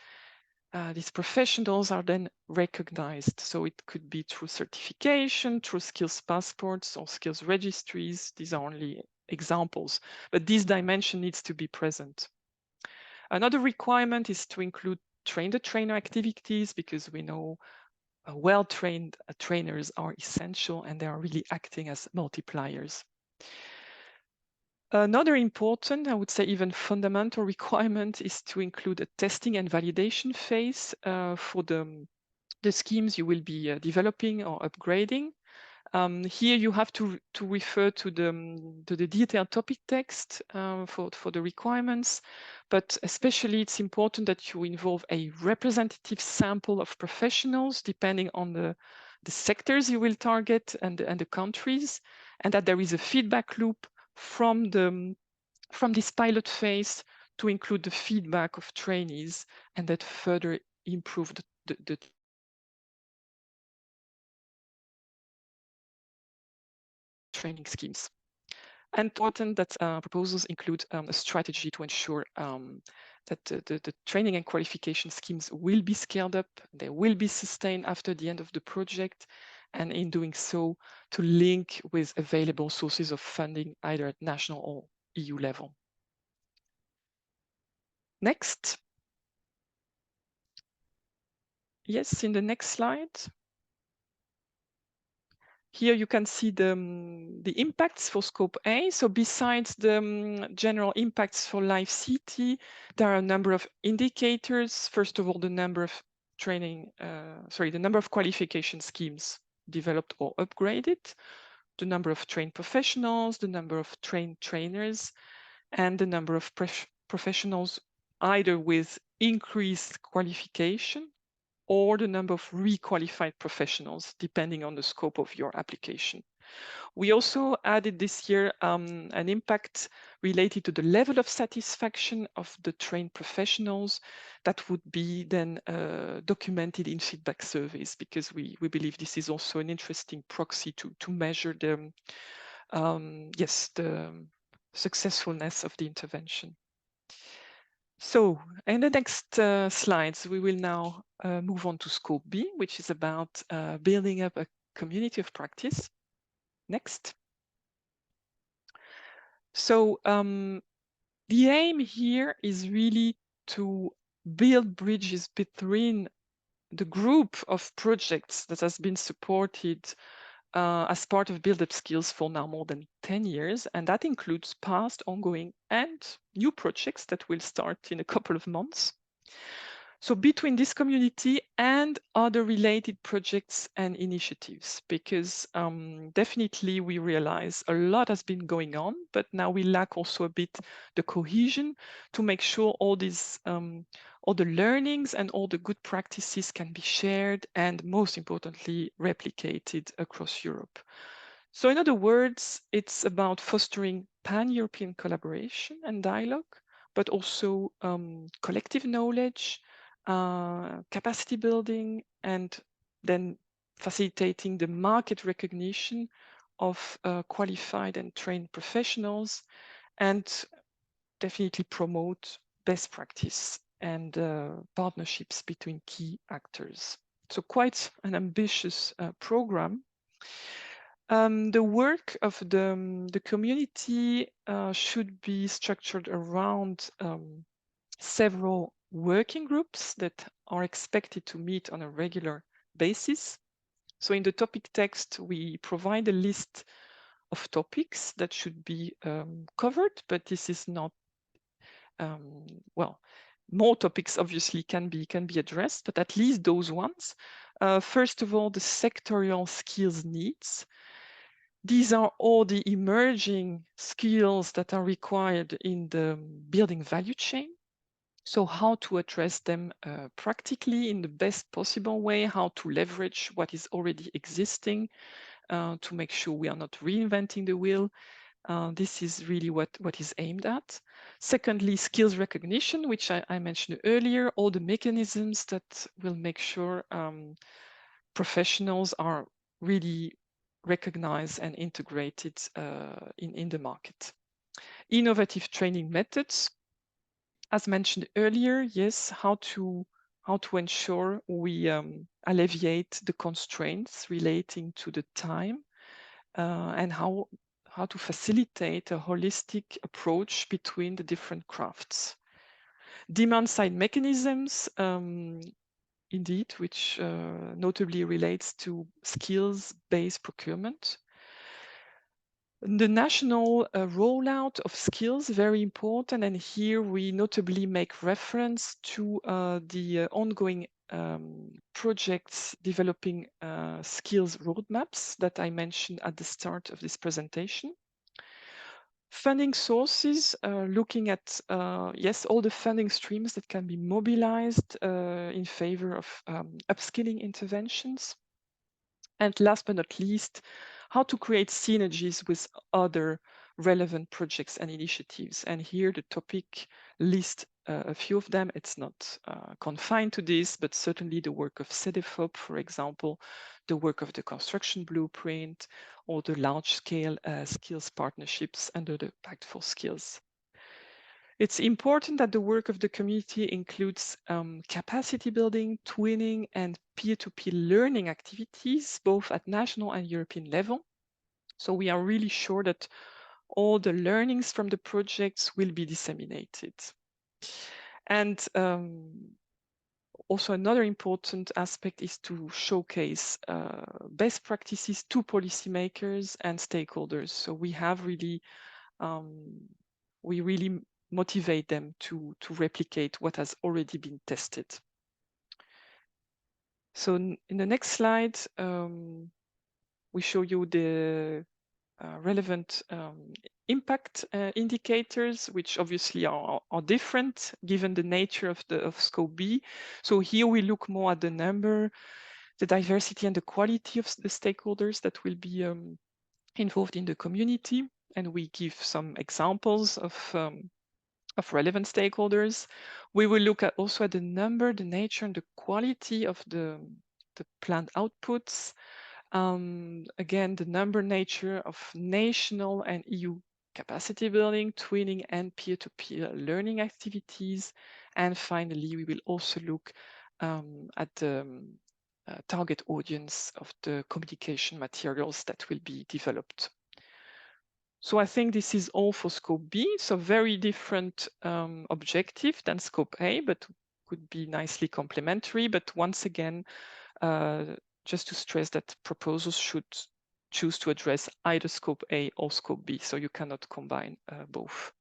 professionals are then recognized. So it could be through certification, through skills passports or skills registries. These are only examples, but this dimension needs to be present. Another requirement is to include train-the-trainer activities, because we know well-trained trainers are essential and they are really acting as multipliers. Another important, I would say even fundamental requirement is to include a testing and validation phase for the schemes you will be developing or upgrading. Here you have to refer to the detailed topic text for the requirements, but especially it's important that you involve a representative sample of professionals depending on the sectors you will target and the countries, and that there is a feedback loop from this pilot phase to include the feedback of trainees and that further improve the training schemes. And important that proposals include a strategy to ensure that the training and qualification schemes will be scaled up, they will be sustained after the end of the project, and in doing so, to link with available sources of funding, either at national or EU level. Next. Yes, in the next slide. Here you can see the impacts for scope A. So besides the general impacts for live CT, there are a number of indicators. First of all, the number of the number of qualification schemes developed or upgraded, the number of trained professionals, the number of trained trainers, and the number of professionals either with increased qualification or the number of requalified professionals, depending on the scope of your application. We also added this year an impact related to the level of satisfaction of the trained professionals that would be then documented in feedback surveys, because we believe this is also an interesting proxy to measure the successfulness of the intervention. So in the next slides, we will now move on to scope B, which is about building up a community of practice. Next. So the aim here is really to build bridges between the group of projects that has been supported as part of Build Up Skills for now more than 10 years, and that includes past, ongoing, and new projects that will start in a couple of months. So between this community and other related projects and initiatives, because definitely we realize a lot has been going on, but now we lack also a bit the cohesion to make sure all these, all the learnings and all the good practices can be shared and most importantly, replicated across Europe. So in other words, it's about fostering pan-European collaboration and dialogue, but also collective knowledge, capacity building, and then facilitating the market recognition of qualified and trained professionals, and definitely promote best practice and partnerships between key actors. So quite an ambitious program. The work of the community should be structured around several working groups that are expected to meet on a regular basis. So in the topic text, we provide a list of topics that should be covered, but this is not, well, more topics obviously can be addressed, but at least those ones. First of all, the sectorial skills needs. These are all the emerging skills that are required in the building value chain. So how to address them practically in the best possible way, how to leverage what is already existing to make sure we are not reinventing the wheel. This is really what is aimed at. Secondly, skills recognition, which I mentioned earlier, all the mechanisms that will make sure professionals are really recognized and integrated in the market. Innovative training methods. As mentioned earlier, yes, how to ensure we alleviate the constraints relating to the time and how to facilitate a holistic approach between the different crafts. Demand side mechanisms, indeed, which notably relates to skills-based procurement. The national rollout of skills, very important. And here we notably make reference to the ongoing projects developing skills roadmaps that I mentioned at the start of this presentation. Funding sources, looking at, yes, all the funding streams that can be mobilized in favor of upskilling interventions. And last but not least, how to create synergies with other relevant projects and initiatives. And here the topic list a few of them. It's not confined to this, but certainly the work of CEDEFOP, for example, the work of the construction blueprint, or the large-scale skills partnerships under the Pact for Skills. It's important that the work of the community includes capacity building, twinning, and peer-to-peer learning activities, both at national and European level. So we are really sure that all the learnings from the projects will be disseminated. And also another important aspect is to showcase best practices to policymakers and stakeholders. So we have really, we really motivate them to replicate what has already been tested. So in the next slide, we show you the relevant impact indicators, which obviously are different given the nature of Scope B. So here we look more at the number, the diversity and the quality of the stakeholders that will be involved in the community. And we give some examples of relevant stakeholders. We will look at also at the number, the nature, and the quality of the planned outputs. Again, the number, nature of national and EU capacity building, twinning, and peer-to-peer learning activities. And finally, we will also look at the target audience of the communication materials that will be developed. So I think this is all for Scope B. So very different objective than Scope A, but could be nicely complementary. But once again, just to stress that proposals should choose to address either Scope A or Scope B. So you cannot combine both.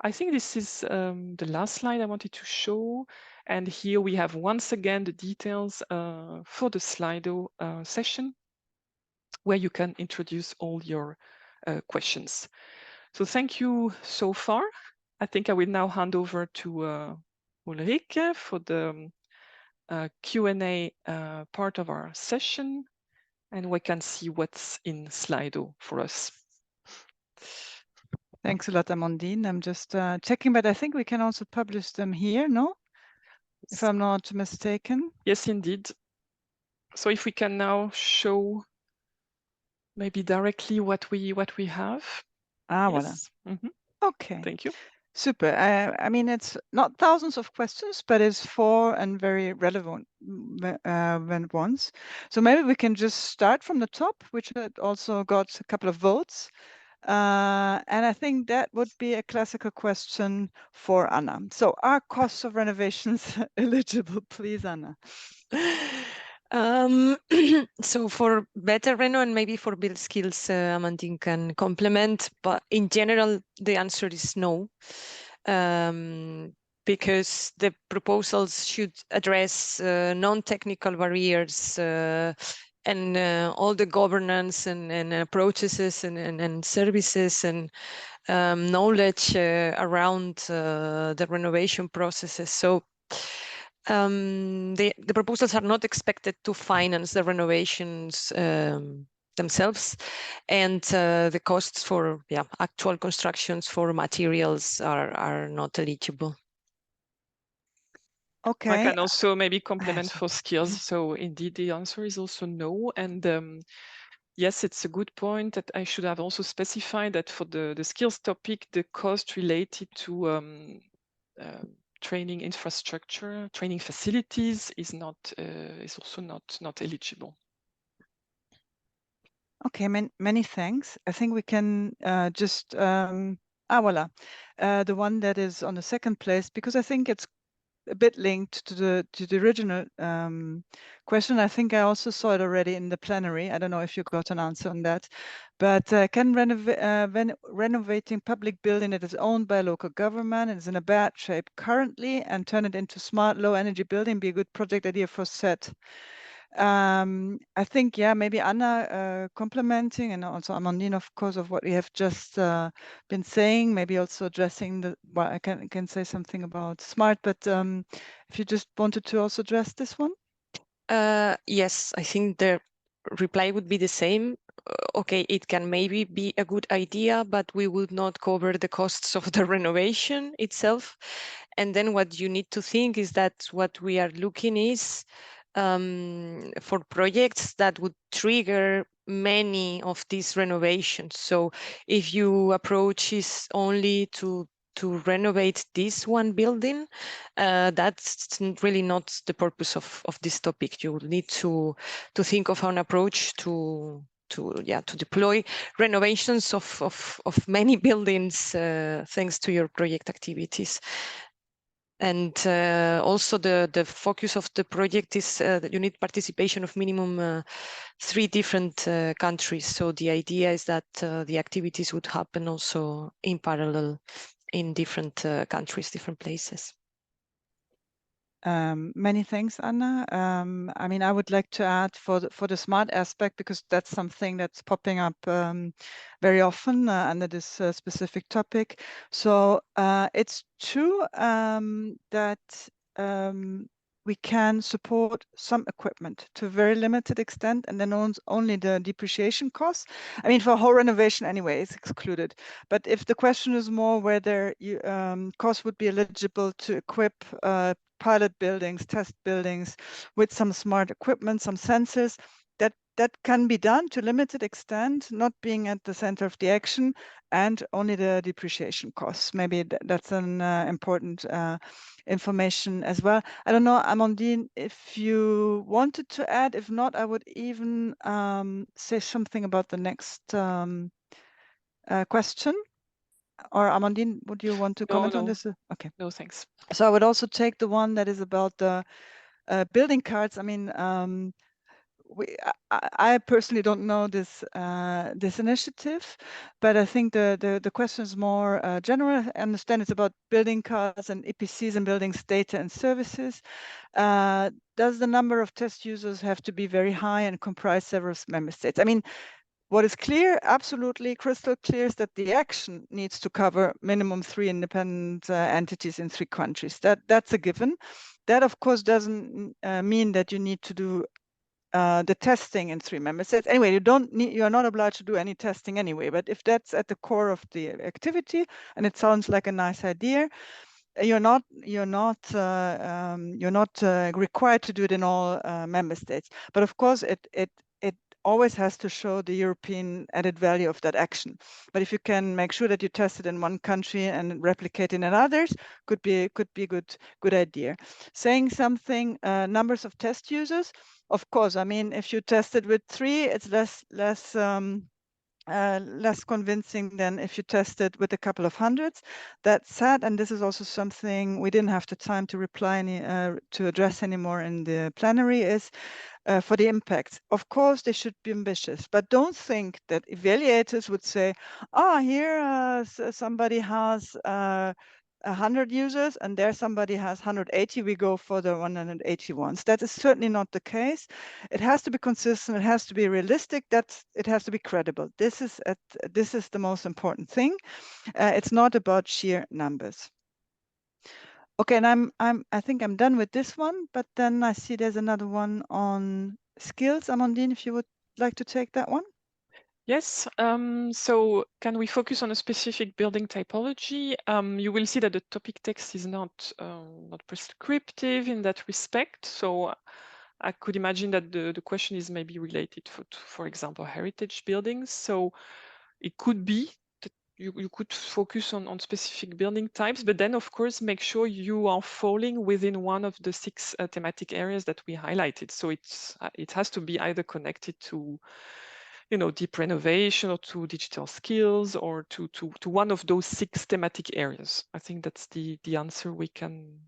I think this is the last slide I wanted to show. And here we have once again the details for the Slido session, where you can introduce all your questions. So thank you so far. I think I will now hand over to Ulrike for the Q&A part of our session, and we can see what's in Slido for us. Thanks a lot, Amandine. I'm just checking, but I think we can also publish them here, no? If I'm not mistaken. Yes, indeed. So if we can now show maybe directly what we have. Ah, yes. Voilà. Okay. Thank you. Super. I mean, it's not thousands of questions, but it's 4 and very relevant ones. So maybe we can just start from the top, which had also got a couple of votes. And I think that would be a classical question for Anna. So are costs of renovations eligible, please, Anna? So for better reno and maybe for build skills, Amandine can complement, but in general, the answer is no, because the proposals should address non-technical barriers and all the governance and processes and services and knowledge around the renovation processes. So the proposals are not expected to finance the renovations themselves, and the costs for actual constructions for materials are not eligible. Okay. I can also maybe complement for skills. So indeed, the answer is also no. And yes, it's a good point that I should have also specified that for the skills topic, the cost related to training infrastructure, training facilities is not is also not eligible. Okay, many thanks. I think we can voilà, the one that is on the second place, because I think it's a bit linked to the original question. I think I also saw it already in the plenary. I don't know if you got an answer on that, but can renovating public building that is owned by a local government and is in a bad shape currently and turn it into smart low energy building be a good project idea for CET? I think, yeah, maybe Anna complementing, and also Amandine, of course, of what we have just been saying, maybe also addressing well, I can say something about smart, but if you just wanted to also address this one. Yes, I think the reply would be the same. Okay, it can maybe be a good idea, but we would not cover the costs of the renovation itself. And then what you need to think is that what we are looking is for projects that would trigger many of these renovations. So if you approach is only to renovate this one building, that's really not the purpose of this topic. You will need to think of an approach to deploy renovations of many buildings thanks to your project activities. And also the focus of the project is that you need participation of minimum 3 different countries. So the idea is that the activities would happen also in parallel in different countries, different places. Many thanks, Anna. I mean, I would like to add for the smart aspect, because that's something that's popping up very often under this specific topic. So it's true that we can support some equipment to a very limited extent, and then only the depreciation costs. I mean, for whole renovation anyway, it's excluded. But if the question is more whether costs would be eligible to equip pilot buildings, test buildings with some smart equipment, some sensors, that can be done to limited extent, not being at the center of the action, and only the depreciation costs. Maybe that's an important information as well. I don't know, Amandine, if you wanted to add. If not, I would even say something about the next question. Or Amandine, would you want to comment on this? Okay. No, thanks. So I would also take the one that is about the building cards. I mean, I personally don't know this this initiative, but I think the question is more general. I understand it's about building cards and EPCs and buildings, data and services. Does the number of test users have to be very high and comprise several member states? I mean, what is clear, absolutely crystal clear, is that the action needs to cover minimum 3 independent entities in 3 countries. That's a given. That, of course, doesn't mean that you need to do the testing in 3 member states. Anyway, you are not obliged to do any testing anyway. But if that's at the core of the activity and it sounds like a nice idea, you're not required to do it in all member states. But of course, it always has to show the European added value of that action. But if you can make sure that you test it in one country and replicate it in others, could be a good idea. Saying something, numbers of test users, of course. I mean, if you test it with 3, it's less convincing than if you test it with a couple of hundreds. That said, and this is also something we didn't have the time to reply to address anymore in the plenary, is for the impacts. Of course, they should be ambitious, but don't think that evaluators would say, here somebody has 100 users and there somebody has 180, we go for the 180 ones. That is certainly not the case. It has to be consistent, it has to be realistic, it has to be credible. This is the most important thing. It's not about sheer numbers. Okay, and I think I'm done with this one, but then I see there's another one on skills. Amandine, if you would like to take that one. Yes, so can we focus on a specific building typology? You will see that the topic text is not prescriptive in that respect. So I could imagine that the question is maybe related for example, heritage buildings. So it could be that you could focus on specific building types, but then of course make sure you are falling within one of the 6 thematic areas that we highlighted. So it has to be either connected to deep renovation or to digital skills or to one of those 6 thematic areas. I think that's the answer we can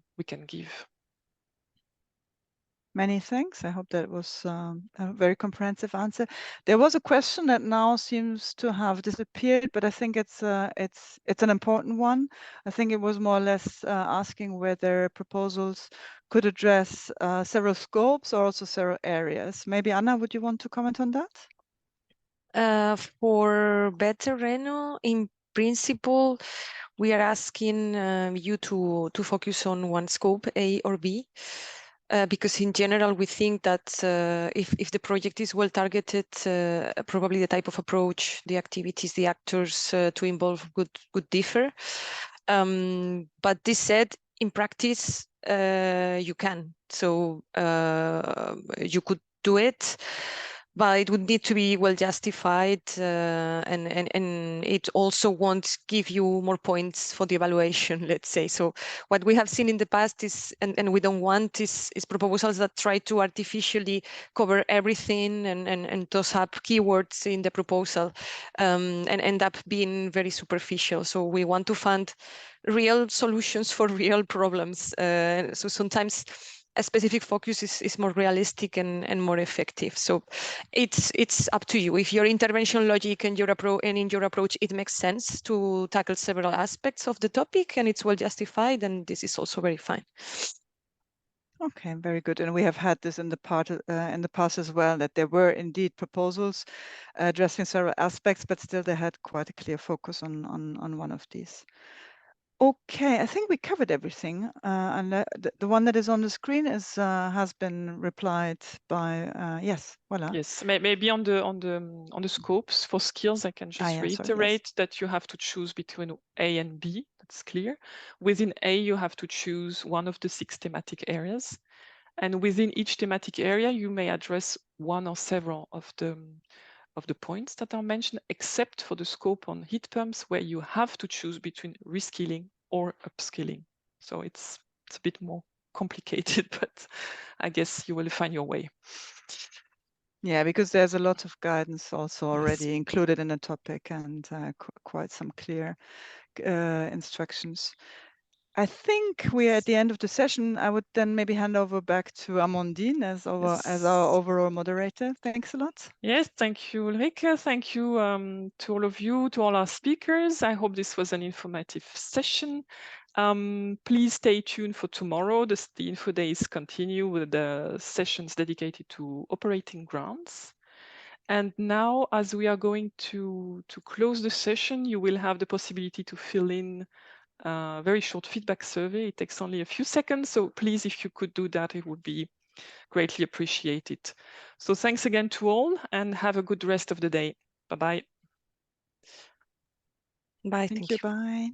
give. Many thanks. I hope that was a very comprehensive answer. There was a question that now seems to have disappeared, but I think it's an important one. I think it was more or less asking whether proposals could address several scopes or also several areas. Maybe Anna, would you want to comment on that? For Better Reno, in principle, we are asking you to focus on one scope, A or B, because in general, we think that if the project is well targeted, probably the type of approach, the activities, the actors to involve would differ. But this said, in practice, you can. So you could do it, but it would need to be well justified, and it also won't give you more points for the evaluation, let's say. So what we have seen in the past is, and we don't want, is proposals that try to artificially cover everything and toss up keywords in the proposal, and end up being very superficial. So we want to fund real solutions for real problems. So sometimes a specific focus is more realistic and more effective. So it's up to you. If your intervention logic and in your approach it makes sense to tackle several aspects of the topic and it's well justified, then this is also very fine. Okay, very good. And we have had this in the past as well, that there were indeed proposals addressing several aspects, but still they had quite a clear focus on one of these. Okay, I think we covered everything, and the one that is on the screen has been replied by yes, voila. Yes, maybe on the scopes for skills, I can just reiterate that you have to choose between A and B. That's clear. Within A, you have to choose one of the 6 thematic areas, and within each thematic area, you may address one or several of the points that are mentioned, except for the scope on heat pumps, where you have to choose between reskilling or upskilling. So it's a bit more complicated, but I guess you will find your way. Yeah, because there's a lot of guidance also already Yes. included in the topic, and quite some clear instructions. I think we are at the end of the session. I would then maybe hand over back to Amandine as our overall moderator. Thanks a lot. Yes, thank you, Ulrike. Thank you to all of you, to all our speakers. I hope this was an informative session. Please stay tuned for tomorrow. The info days continue with the sessions dedicated to operating grounds. And now, as we are going to close the session, you will have the possibility to fill in a very short feedback survey. It takes only a few seconds, so please, if you could do that, it would be greatly appreciated. So thanks again to all and have a good rest of the day. Bye-bye. Bye. Thank you. Bye.